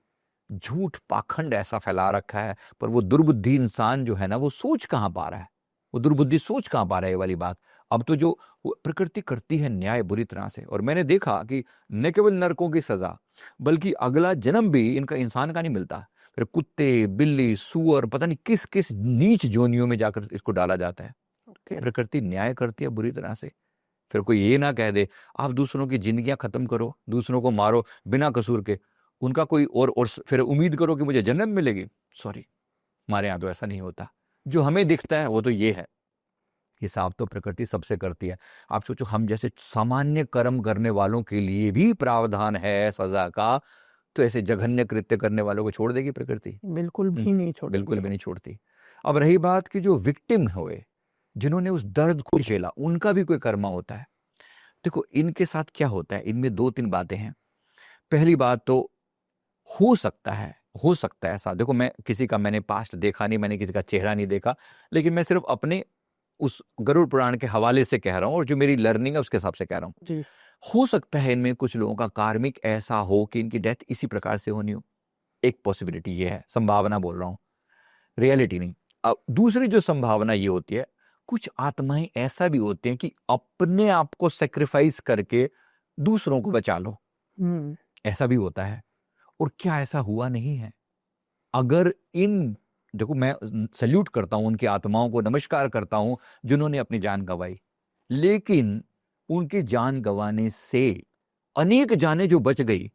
झूठ पाखंड ऐसा फैला रखा है, पर वो दुर्बुद्धि इंसान जो है ना, वो सोच कहाँ पा रहा है, वो दुर्बुद्धि सोच कहाँ पा रहा है ये वाली बात। अब तो जो प्रकृति करती है न्याय बुरी तरह से, और मैंने देखा कि न केवल नरकों की सजा, बल्कि अगला जन्म भी इनका इंसान का नहीं मिलता। फिर कुत्ते, बिल्ली, सुअर, पता नहीं किस किस नीच जोनियों में जाकर इसको डाला जाता है। प्रकृति न्याय करती है बुरी तरह से। फिर कोई ये ना कह दे आप दूसरों की जिंदगियां खत्म करो, दूसरों को मारो बिना कसूर के, उनका कोई और फिर उम्मीद करो कि मुझे जन्नत मिलेगी। सॉरी, हमारे यहाँ तो ऐसा नहीं होता। जो हमें दिखता है वो तो ये है, हिसाब तो प्रकृति सबसे करती है। आप सोचो, हम जैसे सामान्य कर्म करने वालों के लिए भी प्रावधान है सजा का, तो ऐसे जघन्य कृत्य करने वालों को छोड़ देगी प्रकृति? बिल्कुल भी नहीं छोड़ेगी। बिल्कुल भी नहीं छोड़ती। अब रही बात कि जो विक्टिम हुए, जिन्होंने उस दर्द को झेला, उनका भी कोई कर्मा होता है। देखो इनके साथ क्या होता है, इनमें 2-3 बातें हैं। पहली बात तो हो सकता है ऐसा, देखो मैं किसी का मैंने पास्ट देखा नहीं, मैंने किसी का चेहरा नहीं देखा, लेकिन मैं सिर्फ अपने उस गरुड़ पुराण के हवाले से कह रहा हूं और जो मेरी लर्निंग है उसके हिसाब से कह रहा हूं। जी। हो सकता है इनमें कुछ लोगों का कार्मिक ऐसा हो कि इनकी डेथ इसी प्रकार से होनी हो। एक पॉसिबिलिटी ये है, संभावना बोल रहा हूं, रियलिटी नहीं। अब दूसरी जो संभावना ये होती है, कुछ आत्माएं ऐसा भी होती हैं कि अपने आप को सेक्रीफाइस करके दूसरों को बचा लो, ऐसा भी होता है। और क्या ऐसा हुआ नहीं है? अगर देखो मैं सल्यूट करता हूं उनकी आत्माओं को, नमस्कार करता हूं जिन्होंने अपनी जान गंवाई, लेकिन उनकी जान गंवाने से अनेक जानें जो बच गई,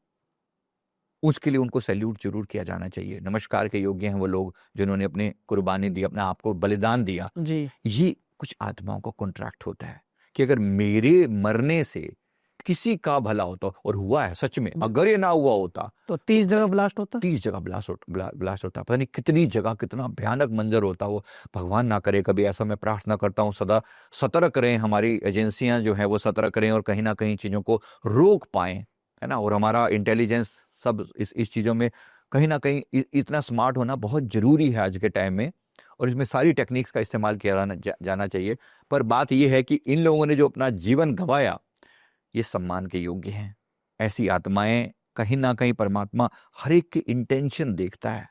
उसके लिए उनको सैल्यूट जरूर किया जाना चाहिए। नमस्कार के योग्य हैं वो लोग जिन्होंने अपने कुर्बानी दी, अपने आप को बलिदान दिया जी। ये कुछ आत्माओं का कॉन्ट्रैक्ट होता है कि अगर मेरे मरने से किसी का भला होता, और हुआ है सच में, अगर ये ना हुआ होता तो 30 जगह ब्लास्ट होता, 30 जगह ब्लास्ट होता, पता नहीं कितनी जगह, कितना भयानक मंजर होता वो। भगवान ना करे कभी ऐसा, मैं प्रार्थना करता हूँ सदा सतर्क रहें, हमारी एजेंसियां जो है वो सतर्क रहें और कहीं ना कहीं चीजों को रोक पाएं, है ना। और हमारा इंटेलिजेंस सब इस चीजों में कहीं ना कहीं इतना स्मार्ट होना बहुत जरूरी है आज के टाइम में, और इसमें सारी टेक्निक्स का इस्तेमाल किया जाना चाहिए। पर बात यह है कि इन लोगों ने जो अपना जीवन गंवाया, ये सम्मान के योग्य हैं। ऐसी आत्माएं कहीं ना कहीं परमात्मा हर एक की इंटेंशन देखता है,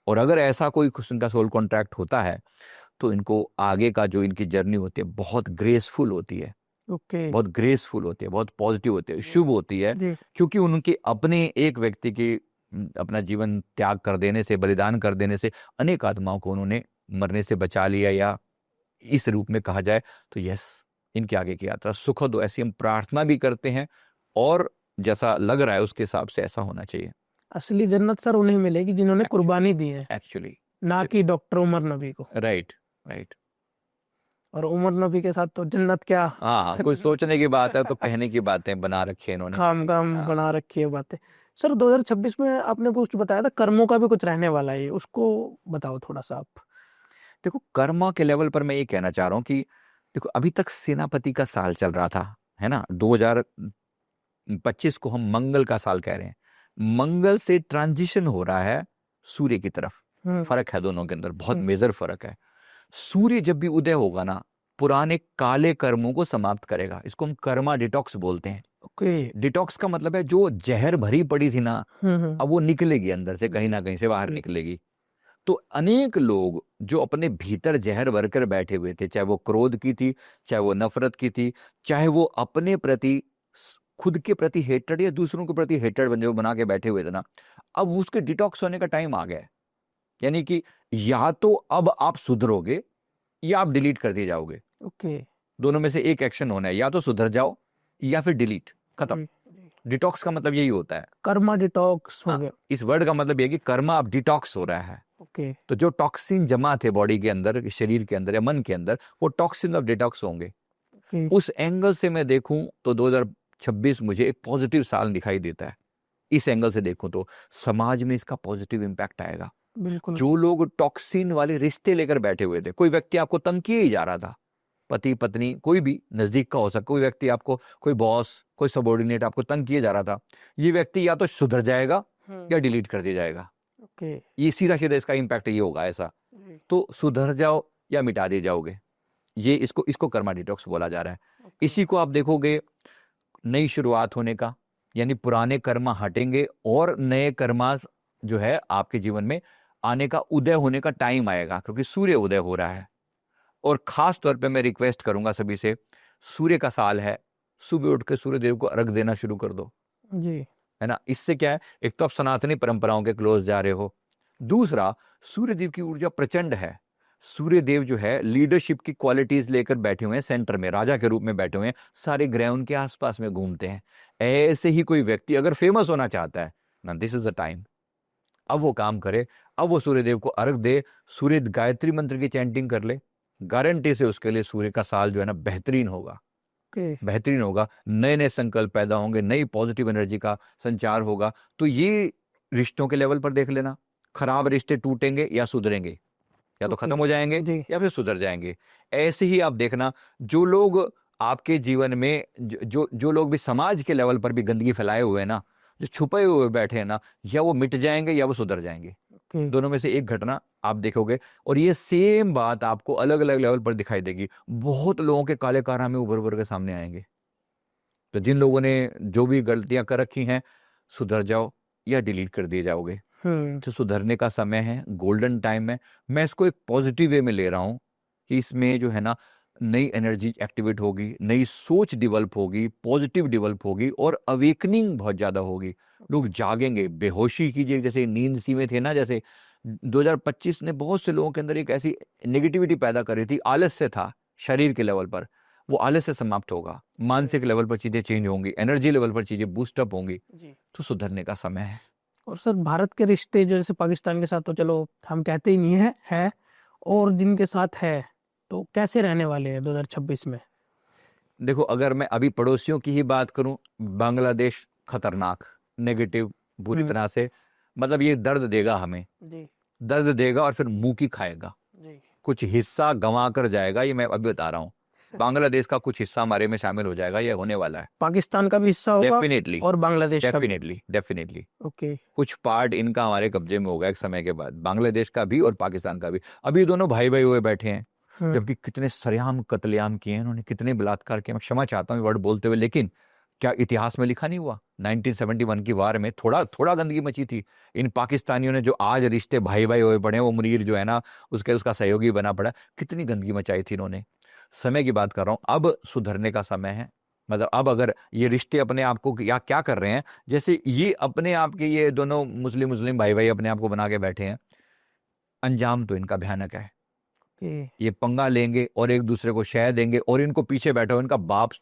और अगर ऐसा कोई इनका सोल कॉन्ट्रैक्ट होता है तो इनको आगे का जो इनकी जर्नी होती है बहुत ग्रेसफुल होती है, बहुत ग्रेसफुल होती है, बहुत पॉजिटिव होती है, शुभ होती है, क्योंकि उनके अपने एक व्यक्ति की अपना जीवन त्याग कर देने से, बलिदान कर देने से अनेक आत्माओं को उन्होंने मरने से बचा लिया, या इस रूप में कहा जाए तो यस, इनके आगे की यात्रा सुखद हो, ऐसी हम प्रार्थना भी करते हैं, और जैसा लग रहा है उसके हिसाब से ऐसा होना चाहिए। असली जन्नत सर उन्हें मिलेगी जिन्होंने कुर्बानी दी है, एक्चुअली, ना कि डॉक्टर उमर नबी को। राइट। और उमर नबी के साथ तो जन्नत क्या, हाँ कुछ सोचने की बात है, तो कहने की बातें बना रखी है इन्होंने, खाम बना रखी है बातें। सर 2026 में आपने कुछ बताया था, कर्मों का भी कुछ रहने वाला है, उसको बताओ थोड़ा सा आप। देखो कर्मा के लेवल पर मैं ये कहना चाह रहा हूँ कि देखो अभी तक सेनापति का साल चल रहा था, है ना। 2025 को हम मंगल का साल कह रहे हैं, मंगल से ट्रांजिशन हो रहा है सूर्य की तरफ। फर्क है दोनों के अंदर, बहुत मेजर फर्क है। सूर्य जब भी उदय होगा ना, पुराने काले कर्मों को समाप्त करेगा, इसको हम कर्मा डिटॉक्स बोलते हैं। डिटॉक्स का मतलब है जो जहर भरी पड़ी थी ना, अब वो निकलेगी अंदर से, कहीं ना कहीं से बाहर निकलेगी। तो अनेक लोग जो अपने भीतर जहर भरकर बैठे हुए थे, चाहे वो क्रोध की थी, चाहे वो नफरत की थी, चाहे वो अपने प्रति, खुद के प्रति हेट्रेड या दूसरों के प्रति हेट्रेड जो बना के बैठे हुए थे ना, अब उसके डिटॉक्स होने का टाइम आ गया है। यानी कि या तो अब आप सुधरोगे या आप डिलीट कर दिए जाओगे। दोनों में से एक एक्शन होना है, या तो सुधर जाओ या फिर डिलीट, खत्म। डिटॉक्स का मतलब यही होता है, कर्मा डिटॉक्स हो गया। इस वर्ड का मतलब यह कि कर्मा अब डिटॉक्स हो रहा है। तो जो टॉक्सिन जमा थे बॉडी के अंदर, शरीर के अंदर या मन के अंदर, वो टॉक्सिन अब डिटॉक्स होंगे। उस एंगल से मैं देखूं तो 2026 मुझे एक पॉजिटिव साल दिखाई देता है। इस एंगल से देखूं तो समाज में इसका पॉजिटिव इंपैक्ट आएगा। बिल्कुल। जो लोग टॉक्सिन वाले रिश्ते लेकर बैठे हुए थे, कोई व्यक्ति आपको तंग किए ही जा रहा था, पति पत्नी कोई भी नजदीक का हो सकता, कोई व्यक्ति आपको, कोई बॉस, कोई सबॉर्डिनेट आपको तंग किए जा रहा था, ये व्यक्ति या तो सुधर जाएगा या डिलीट कर दिया जाएगा। ये सीधा सीधा इसका इंपैक्ट ये होगा ऐसा। तो सुधर जाओ या मिटा दिए जाओगे, ये इसको कर्मा डिटॉक्स बोला जा रहा है। इसी को आप देखोगे नई शुरुआत होने का, यानी पुराने कर्मा हटेंगे और नए कर्मा जो है आपके जीवन में आने का, उदय होने का टाइम आएगा, क्योंकि सूर्य उदय हो रहा है। और खास तौर पे मैं रिक्वेस्ट करूंगा सभी से, सूर्य का साल है, सुबह उठ के सूर्य देव को अर्घ देना शुरू कर दो जी, है ना। इससे क्या है, एक तो आप सनातनी परंपराओं के क्लोज जा रहे हो, दूसरा सूर्य देव की ऊर्जा प्रचंड है। सूर्य देव जो है लीडरशिप की क्वालिटीज लेकर बैठे हुए हैं, सेंटर में राजा के रूप में बैठे हुए हैं, सारे ग्रह उनके आसपास में घूमते हैं। ऐसे ही कोई व्यक्ति अगर फेमस होना चाहता है ना, दिस इज द टाइम, अब वो काम करे, अब वो सूर्य देव को अर्घ दे, सूर्य गायत्री मंत्र की चैंटिंग कर ले, गारंटी से उसके लिए सूर्य का साल जो है ना बेहतरीन होगा, बेहतरीन होगा। नए नए संकल्प पैदा होंगे, नई पॉजिटिव एनर्जी का संचार होगा। तो ये रिश्तों के लेवल पर देख लेना, खराब रिश्ते टूटेंगे या सुधरेंगे, या तो खत्म हो जाएंगे या फिर सुधर जाएंगे। ऐसे ही आप देखना, जो लोग आपके जीवन में जो लोग भी समाज के लेवल पर भी गंदगी फैलाए हुए हैं ना, जो छुपे हुए बैठे हैं ना, या वो मिट जाएंगे या वो सुधर जाएंगे। दोनों में से एक घटना आप देखोगे, और ये सेम बात आपको अलग अलग लेवल पर दिखाई देगी। बहुत लोगों के काले कारनामे उभर उभर के सामने आएंगे। तो जिन लोगों ने जो भी गलतियां कर रखी हैं, सुधर जाओ या डिलीट कर दिए जाओगे। तो सुधरने का समय है, गोल्डन टाइम है। मैं इसको एक पॉजिटिव वे में ले रहा हूं कि इसमें जो है ना नई एनर्जी एक्टिवेट होगी, नई सोच डेवलप होगी, पॉजिटिव डेवलप होगी, और अवेकनिंग बहुत ज्यादा होगी। लोग जागेंगे, बेहोशी की जैसे नींद सी में थे ना, जैसे 2025 ने बहुत से लोगों के अंदर एक ऐसी नेगेटिविटी पैदा करी थी, आलस्य था शरीर के लेवल पर, वो आलस्य समाप्त होगा। मानसिक लेवल पर चीजें चेंज होंगी, एनर्जी लेवल पर चीजें बूस्टअप होंगी। तो सुधरने का समय है। और सर, भारत के रिश्ते जो जैसे पाकिस्तान के साथ तो चलो हम कहते ही नहीं है, और जिनके साथ है तो कैसे रहने वाले हैं 2026 में? देखो, अगर मैं अभी पड़ोसियों की ही बात करूं, बांग्लादेश खतरनाक, नेगेटिव, बुरी तरह से, मतलब ये दर्द देगा हमें, दर्द देगा और फिर मुंह की खाएगा, कुछ हिस्सा गंवा कर जाएगा। ये मैं अभी बता रहा हूँ, बांग्लादेश का कुछ हिस्सा हमारे में शामिल हो जाएगा, ये होने वाला है। पाकिस्तान का भी हिस्सा होगा डेफिनेटली, और बांग्लादेश का भी। Definitely okay. कुछ पार्ट इनका हमारे कब्जे में होगा एक समय के बाद, बांग्लादेश का भी और पाकिस्तान का भी। अभी दोनों भाई भाई हुए बैठे हैं, जबकि कितने सरेआम कत्लेआम किए हैं इन्होंने, कितने बलात्कार किए। मैं क्षमा चाहता हूँ वर्ड बोलते हुए, लेकिन क्या इतिहास में लिखा नहीं हुआ? 1971 की वार में थोड़ा गंदगी मची थी। इन पाकिस्तानियों ने जो आज रिश्ते भाई भाई हुए पड़े हैं, वो मुनीर जो है ना उसका सहयोगी बना पड़ा, कितनी गंदगी मचाई थी इन्होंने। समय की बात कर रहा हूं, अब सुधरने का समय है। मतलब अब अगर ये रिश्ते अपने आप को या क्या कर रहे हैं, जैसे ये अपने आप के ये दोनों मुस्लिम भाई भाई अपने आप को बना के बैठे हैं, अंजाम तो इनका भयानक है। ये पंगा लेंगे और एक दूसरे को शह देंगे, और इनको पीछे बैठा हो इनका बाप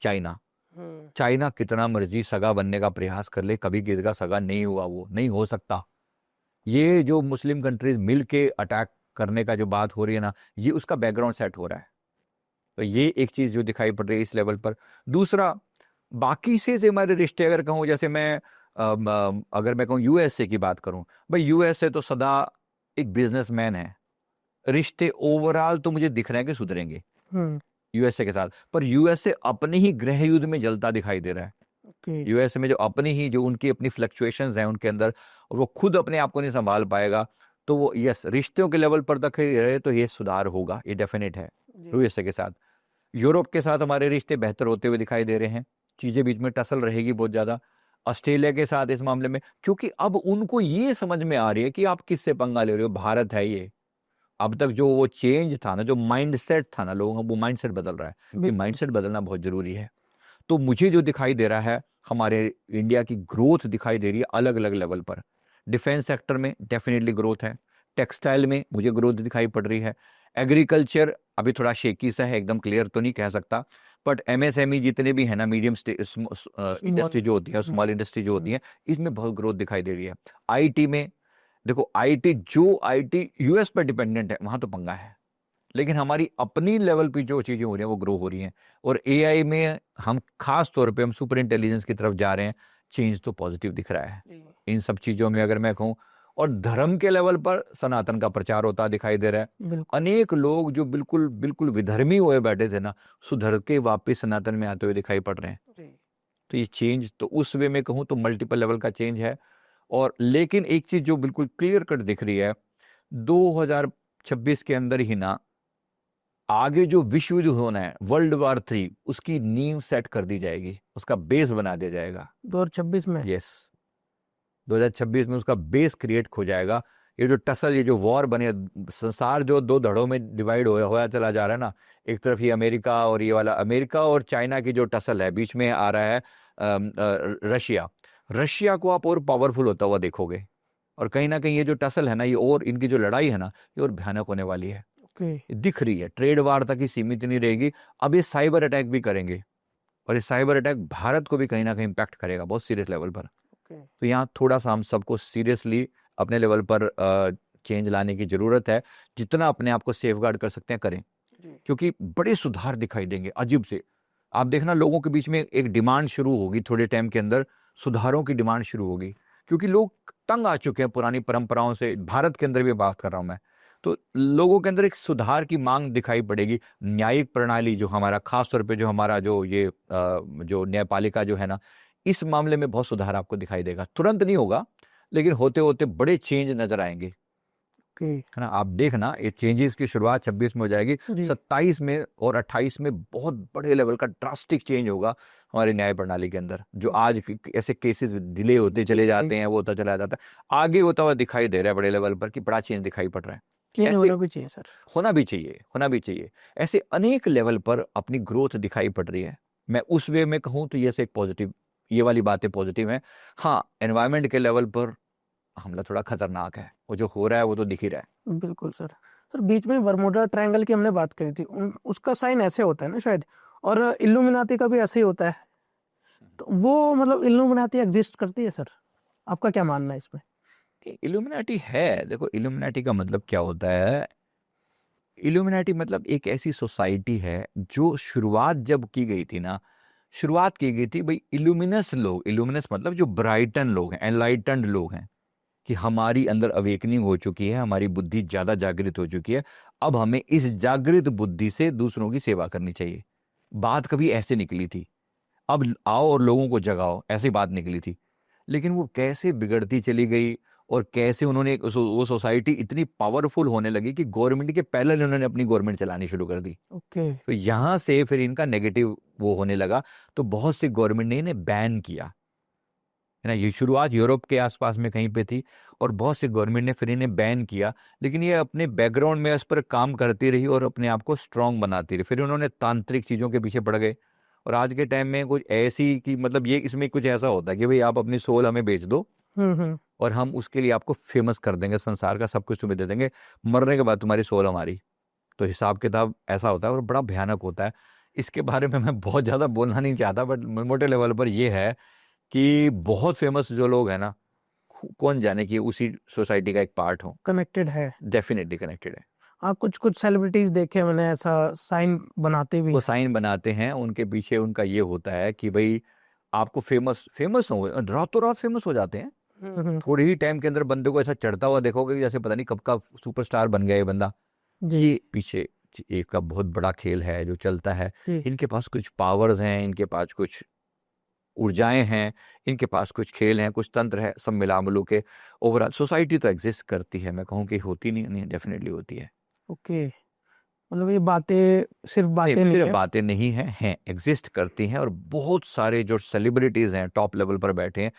चाइना कितना मर्जी सगा बनने का प्रयास कर ले, कभी किसी का सगा नहीं हुआ, वो नहीं हो सकता। ये जो मुस्लिम कंट्रीज मिल के अटैक करने का जो बात हो रही है ना, ये उसका बैकग्राउंड सेट हो रहा है। तो ये एक चीज जो दिखाई पड़ रही है इस लेवल पर। दूसरा, बाकी से हमारे रिश्ते अगर कहूं, जैसे मैं अगर मैं कहूं यूएसए की बात करूं, भाई यूएसए तो सदा एक बिजनेसमैन है। रिश्ते ओवरऑल तो मुझे दिख रहे हैं कि सुधरेंगे यूएसए के साथ, पर यूएसए अपने ही गृह युद्ध में जलता दिखाई दे रहा है। यूएसए में जो उनकी अपनी फ्लक्चुएशंस हैं उनके अंदर, और वो खुद अपने आप को नहीं संभाल पाएगा, तो वो यस रिश्तों के लेवल पर तक रहे तो ये सुधार होगा, ये डेफिनेट है यूएसए के साथ। यूरोप के साथ हमारे रिश्ते बेहतर होते हुए दिखाई दे रहे हैं, चीजें बीच में टसल रहेगी बहुत ज्यादा। ऑस्ट्रेलिया के साथ इस मामले में, क्योंकि अब उनको ये समझ में आ रही है कि आप किससे पंगा ले रहे हो, भारत है ये। अब तक जो वो चेंज था ना, जो माइंडसेट था ना लोगों का, वो माइंडसेट बदल रहा है। ये माइंडसेट बदलना बहुत जरूरी है। तो मुझे जो दिखाई दे रहा है, हमारे इंडिया की ग्रोथ दिखाई दे रही है अलग अलग लेवल पर। डिफेंस सेक्टर में डेफिनेटली ग्रोथ है, टेक्सटाइल में मुझे ग्रोथ दिखाई पड़ रही है, एग्रीकल्चर अभी थोड़ा शेकी सा है, एकदम क्लियर तो नहीं कह सकता, बट एमएसएमई जितने भी है ना, मीडियम इंडस्ट्री जो होती है, स्मॉल इंडस्ट्री जो होती है, इसमें बहुत ग्रोथ दिखाई दे रही है। आईटी में देखो, आईटी यूएस पर डिपेंडेंट है, वहां तो पंगा है, लेकिन हमारी अपनी लेवल पे जो चीजें हो रही हैं वो ग्रो हो रही हैं। और एआई में हम खास तौर पे हम सुपर इंटेलिजेंस की तरफ जा रहे हैं, चेंज तो पॉजिटिव दिख रहा है इन सब चीजों में अगर मैं कहूँ। और धर्म के लेवल पर सनातन का प्रचार होता दिखाई दे रहा है। अनेक लोग जो बिल्कुल विधर्मी हुए बैठे थे ना, सुधर के वापिस सनातन में आते हुए दिखाई पड़ रहे हैं। तो ये चेंज तो उस वे में कहूँ तो मल्टीपल लेवल का चेंज है। और लेकिन एक चीज जो बिल्कुल क्लियर कट दिख रही है, 2026 के अंदर ही ना आगे जो विश्व युद्ध होना है, वर्ल्ड वॉर 3, उसकी नींव सेट कर दी जाएगी, उसका बेस बना दिया जाएगा 2026 में। यस, 2026 में उसका बेस क्रिएट हो जाएगा। ये जो टसल, ये जो वॉर बने, संसार जो दो धड़ों में डिवाइड होया चला जा रहा है ना, एक तरफ ये अमेरिका और ये वाला, अमेरिका और चाइना की जो टसल है, बीच में आ रहा है रशिया को आप और पावरफुल होता हुआ देखोगे। और कहीं ना कहीं ये जो टसल है ना, ये और इनकी जो लड़ाई है ना, ये और भयानक होने वाली है। दिख रही है, ट्रेड वार तक ही सीमित नहीं रहेगी, अब ये साइबर अटैक भी करेंगे, और ये साइबर अटैक भारत को भी कहीं ना कहीं इम्पैक्ट करेगा बहुत सीरियस लेवल पर। तो यहाँ थोड़ा सा हम सबको सीरियसली अपने लेवल पर चेंज लाने की जरूरत है। जितना अपने आप को सेफगार्ड कर सकते हैं करें। क्योंकि बड़े सुधार दिखाई देंगे अजीब से। आप देखना लोगों के बीच में एक डिमांड शुरू होगी, थोड़े टाइम के अंदर सुधारों की डिमांड शुरू होगी, क्योंकि लोग तंग आ चुके हैं पुरानी परंपराओं से। भारत के अंदर भी बात कर रहा हूं मैं, तो लोगों के अंदर एक सुधार की मांग दिखाई पड़ेगी। न्यायिक प्रणाली जो हमारा, खास तौर पे जो हमारा जो ये जो न्यायपालिका जो है ना, इस मामले में बहुत सुधार आपको दिखाई देगा। तुरंत नहीं होगा, लेकिन होते होते बड़े चेंज नजर आएंगे, है ना। आप देखना ये चेंजेस की शुरुआत 26 में हो जाएगी, 27 में और 28 में बहुत बड़े लेवल का ड्रास्टिक चेंज होगा हमारी न्याय प्रणाली के अंदर। जो आज ऐसे केसेस डिले होते चले जाते हैं, वो होता चला जाता है, आगे होता हुआ दिखाई दे रहा है बड़े लेवल पर कि बड़ा चेंज दिखाई पड़ रहा है। होना भी चाहिए सर, होना भी चाहिए, होना भी चाहिए। ऐसे अनेक लेवल पर अपनी ग्रोथ दिखाई पड़ रही है। मैं उस वे में कहूँ तो ये से एक पॉजिटिव, ये वाली बातें पॉजिटिव है। हाँ, एनवायरमेंट के लेवल पर हमला थोड़ा खतरनाक है, वो जो हो रहा है वो तो दिख ही रहा है। बिल्कुल सर। सर बीच में बरमूडा ट्रायंगल की हमने बात करी थी, उसका साइन ऐसे होता है ना शायद, और इल्यूमिनाती का भी ऐसे ही होता है, तो वो मतलब इल्यूमिनाती एग्जिस्ट करती है सर, आपका क्या मानना है इसमें? इल्यूमिनाटी है, देखो इल्यूमिनाटी का मतलब क्या होता है। इल्यूमिनाटी मतलब एक ऐसी सोसाइटी है जो शुरुआत जब की गई थी ना, शुरुआत की गई थी भाई इल्यूमिनस लोग, इल्यूमिनस मतलब जो ब्राइटन लोग हैं, एनलाइटन्ड लोग हैं, कि हमारी अंदर अवेकनिंग हो चुकी है, हमारी बुद्धि ज्यादा जागृत हो चुकी है, अब हमें इस जागृत बुद्धि से दूसरों की सेवा करनी चाहिए। बात कभी ऐसे निकली थी, अब आओ और लोगों को जगाओ, ऐसी बात निकली थी। लेकिन वो कैसे बिगड़ती चली गई, और कैसे उन्होंने वो सोसाइटी इतनी पावरफुल होने लगी कि गवर्नमेंट के पहले उन्होंने अपनी गवर्नमेंट चलानी शुरू कर दी। ओके। तो यहां से फिर इनका नेगेटिव वो होने लगा, तो बहुत सी गवर्नमेंट ने इन्हें बैन किया, है ना। ये शुरुआत यूरोप के आसपास में कहीं पे थी, और बहुत सी गवर्नमेंट ने फिर इन्हें बैन किया। लेकिन ये अपने बैकग्राउंड में इस पर काम करती रही और अपने आप को स्ट्रांग बनाती रही। फिर उन्होंने तांत्रिक चीजों के पीछे पड़ गए, और आज के टाइम में कुछ ऐसी कि मतलब ये इसमें कुछ ऐसा होता है कि भाई आप अपनी सोल हमें बेच दो, और हम उसके लिए आपको फेमस कर देंगे, संसार का सब कुछ तुम्हें दे देंगे, मरने के बाद तुम्हारी सोल हमारी। तो हिसाब किताब ऐसा होता है और बड़ा भयानक होता है। इसके बारे में मैं बहुत ज़्यादा बोलना नहीं चाहता, बट मोटे लेवल पर ये है कि बहुत फेमस जो लोग हैं ना, कौन जाने कि उसी सोसाइटी का एक पार्ट हो, कनेक्टेड है, डेफिनेटली कनेक्टेड है। हाँ कुछ सेलिब्रिटीज देखे मैंने ऐसा साइन बनाते भी। वो साइन बनाते हैं, उनके पीछे उनका ये होता है कि भाई आपको फेमस हो, रातों रात फेमस हो जाते हैं। थोड़े ही टाइम के अंदर बंदे को ऐसा चढ़ता हुआ देखोगे कि जैसे पता नहीं कब का सुपरस्टार बन गया ये बंदा। ये पीछे एक का बहुत बड़ा खेल है जो चलता है। इनके पास कुछ पावर्स हैं, इनके पास कुछ ऊर्जाएं हैं, इनके पास कुछ खेल हैं, कुछ तंत्र है, सब मिला मिलू के ओवरऑल सोसाइटी तो एग्जिस्ट करती है। मैं कहूँ कि होती नहीं, डेफिनेटली होती है। ओके, मतलब ये बातें सिर्फ बातें नहीं सिर्फ है, बातें नहीं हैं, एग्जिस्ट करती हैं। और बहुत सारे जो सेलिब्रिटीज हैं टॉप लेवल पर बैठे हैं,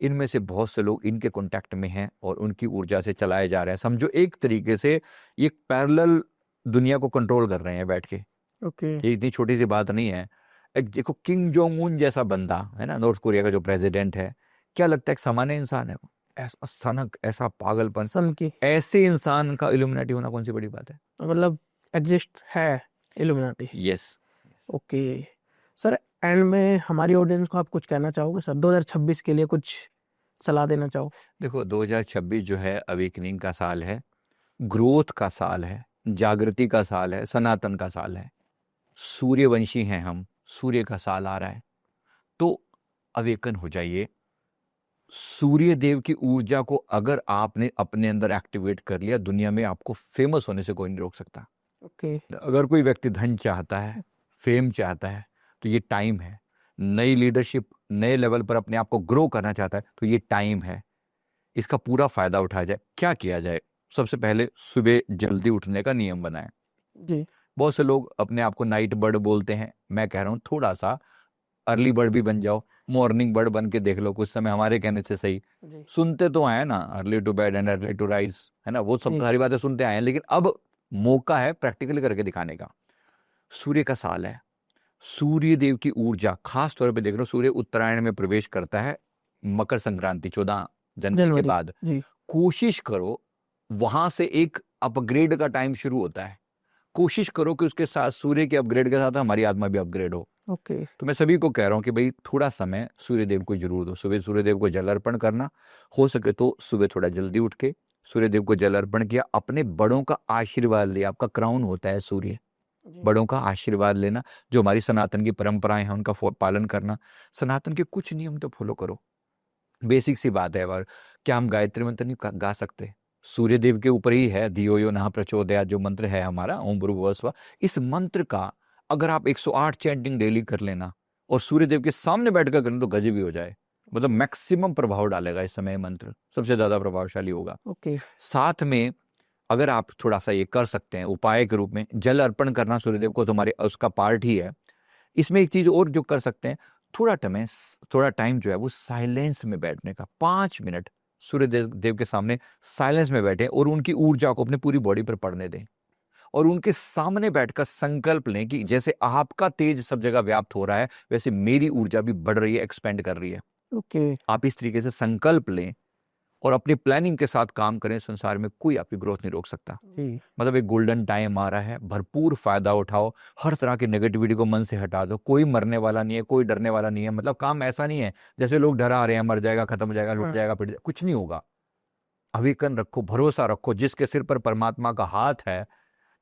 इनमें से बहुत से लोग इनके कांटेक्ट में हैं और उनकी ऊर्जा से चलाए जा रहे हैं। समझो एक तरीके से ये पैरेलल दुनिया को कंट्रोल कर रहे हैं बैठ के। ये इतनी छोटी सी बात नहीं है। एक देखो किम जोंग उन जैसा बंदा है ना, नॉर्थ कोरिया का जो प्रेसिडेंट है, क्या लगता है एक सामान्य इंसान है वो? ऐसा सनक, ऐसा पागलपन, सन की, ऐसे इंसान का इल्यूमिनेटी होना कौन सी बड़ी बात है? मतलब एग्जिस्ट है illuminati. Yes. Okay sir, and में हमारी ऑडियंस को आप कुछ कहना चाहोगे सर, 2026 के लिए कुछ सलाह देना चाहो? देखो 2026 जो है अवेकनिंग का साल है, ग्रोथ का साल है, जागृति का साल है, सनातन का साल है। सूर्यवंशी हैं हम, सूर्य का साल आ रहा है, तो अवेकन हो जाइए। सूर्य देव की ऊर्जा को अगर आपने अपने अंदर एक्टिवेट कर लिया, दुनिया में आपको फेमस होने से कोई नहीं रोक सकता। अगर कोई व्यक्ति धन चाहता है, फेम चाहता है, तो ये टाइम है। नई लीडरशिप, नए लेवल पर अपने आप को ग्रो करना चाहता है, तो ये टाइम है। इसका पूरा फायदा उठाया जाए। क्या किया जाए? सबसे पहले सुबह जल्दी उठने का नियम बनाएं जी। बहुत से लोग अपने आप को नाइट बर्ड बोलते हैं, मैं कह रहा हूँ थोड़ा सा अर्ली बर्ड भी बन जाओ, मॉर्निंग बर्ड बन के देख लो कुछ समय, हमारे कहने से सही। सुनते तो आए ना, early to bed and early to rise, है ना, वो सब सारी बातें सुनते आए हैं, लेकिन अब मौका है प्रैक्टिकली करके दिखाने का। सूर्य का साल है, सूर्य देव की ऊर्जा खास तौर पे देख लो, सूर्य उत्तरायण में प्रवेश करता है मकर संक्रांति 14 जनवरी के बाद। कोशिश करो, वहां से एक अपग्रेड का टाइम शुरू होता है। कोशिश करो कि उसके साथ, सूर्य के अपग्रेड के साथ हमारी आत्मा भी अपग्रेड हो। तो मैं सभी को कह रहा हूं कि भाई थोड़ा समय सूर्यदेव को जरूर दो। सुबह सूर्यदेव को जल अर्पण करना, हो सके तो सुबह थोड़ा जल्दी उठ के सूर्यदेव को जल अर्पण किया, अपने बड़ों का आशीर्वाद लिया। आपका क्राउन होता है सूर्य, बड़ों का आशीर्वाद लेना, जो हमारी सनातन की परंपराएं हैं उनका पालन करना, सनातन के कुछ नियम तो फॉलो करो। बेसिक सी बात है। और क्या हम गायत्री मंत्र नहीं गा सकते? सूर्य देव के ऊपर ही है, धियो यो नः प्रचोदयात् जो मंत्र है हमारा, ओम भूर्भुवः स्वः। इस मंत्र का अगर आप 108 चैंटिंग डेली कर लेना और सूर्य देव के सामने बैठकर करें तो गजब ही हो जाए। मतलब मैक्सिमम प्रभाव डालेगा इस समय मंत्र, सबसे ज्यादा प्रभावशाली होगा। ओके। साथ में अगर आप थोड़ा सा ये कर सकते हैं उपाय के रूप में, जल अर्पण करना सूर्यदेव को तुम्हारे उसका पार्ट ही है। इसमें एक चीज और जो कर सकते हैं, थोड़ा टाइम जो है वो साइलेंस में बैठने का, 5 मिनट सूर्य देव के सामने साइलेंस में बैठे और उनकी ऊर्जा को अपने पूरी बॉडी पर पड़ने दें और उनके सामने बैठकर संकल्प लें कि जैसे आपका तेज सब जगह व्याप्त हो रहा है वैसे मेरी ऊर्जा भी बढ़ रही है, एक्सपेंड कर रही है। ओके। आप इस तरीके से संकल्प लें और अपनी प्लानिंग के साथ काम करें, संसार में कोई आपकी ग्रोथ नहीं रोक सकता। मतलब एक गोल्डन टाइम आ रहा है, भरपूर फायदा उठाओ, हर तरह की नेगेटिविटी को मन से हटा दो। कोई मरने वाला नहीं है, कोई डरने वाला नहीं है। मतलब काम ऐसा नहीं है जैसे लोग डरा रहे हैं, मर जाएगा, खत्म हो जाएगा, लुट जाएगा, पिट जाएगा, कुछ नहीं होगा। अविकन रखो, भरोसा रखो, जिसके सिर पर परमात्मा का हाथ है,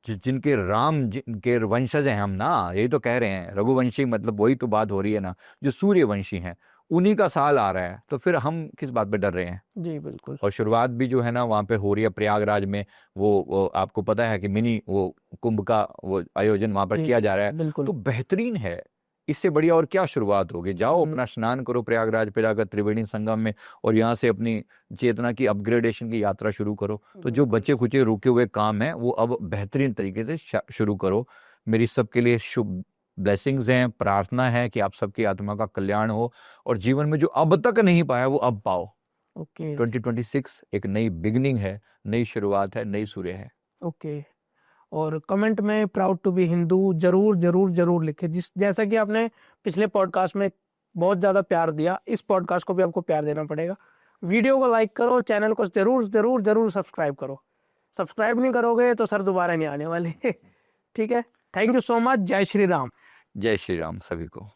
जिनके राम जिनके वंशज हैं हम ना, यही तो कह रहे हैं रघुवंशी, मतलब वही तो बात हो रही है ना, जो सूर्यवंशी हैं, उन्हीं का साल आ रहा है, तो फिर हम किस बात पे डर रहे हैं? जी बिल्कुल। और शुरुआत भी जो है ना वहाँ पे हो रही है प्रयागराज में, वो आपको पता है कि मिनी वो कुंभ का वो आयोजन वहाँ पर किया जा रहा है, बिल्कुल। तो बेहतरीन है। इससे बढ़िया और क्या शुरुआत होगी? जाओ अपना स्नान करो प्रयागराज पे जाकर त्रिवेणी संगम में, और यहाँ से अपनी चेतना की अपग्रेडेशन की यात्रा शुरू करो। तो जो बचे खुचे रुके हुए काम है वो अब बेहतरीन तरीके से शुरू करो। मेरी सबके लिए शुभ ब्लेसिंग्स हैं, प्रार्थना है कि आप सबकी आत्मा का कल्याण हो और जीवन में जो अब तक नहीं पाया वो अब पाओ। ओके। 2026 एक नई बिगनिंग है, नई शुरुआत है, नई सूर्य है। ओके। और कमेंट में प्राउड टू बी हिंदू जरूर जरूर जरूर लिखे। जैसा कि आपने पिछले पॉडकास्ट में बहुत ज़्यादा प्यार दिया, इस पॉडकास्ट को भी आपको प्यार देना पड़ेगा। वीडियो को लाइक करो, चैनल को जरूर जरूर जरूर सब्सक्राइब करो। सब्सक्राइब नहीं करोगे तो सर दोबारा नहीं आने वाले। ठीक है, थैंक यू सो मच। जय श्री राम। जय श्री राम सभी को।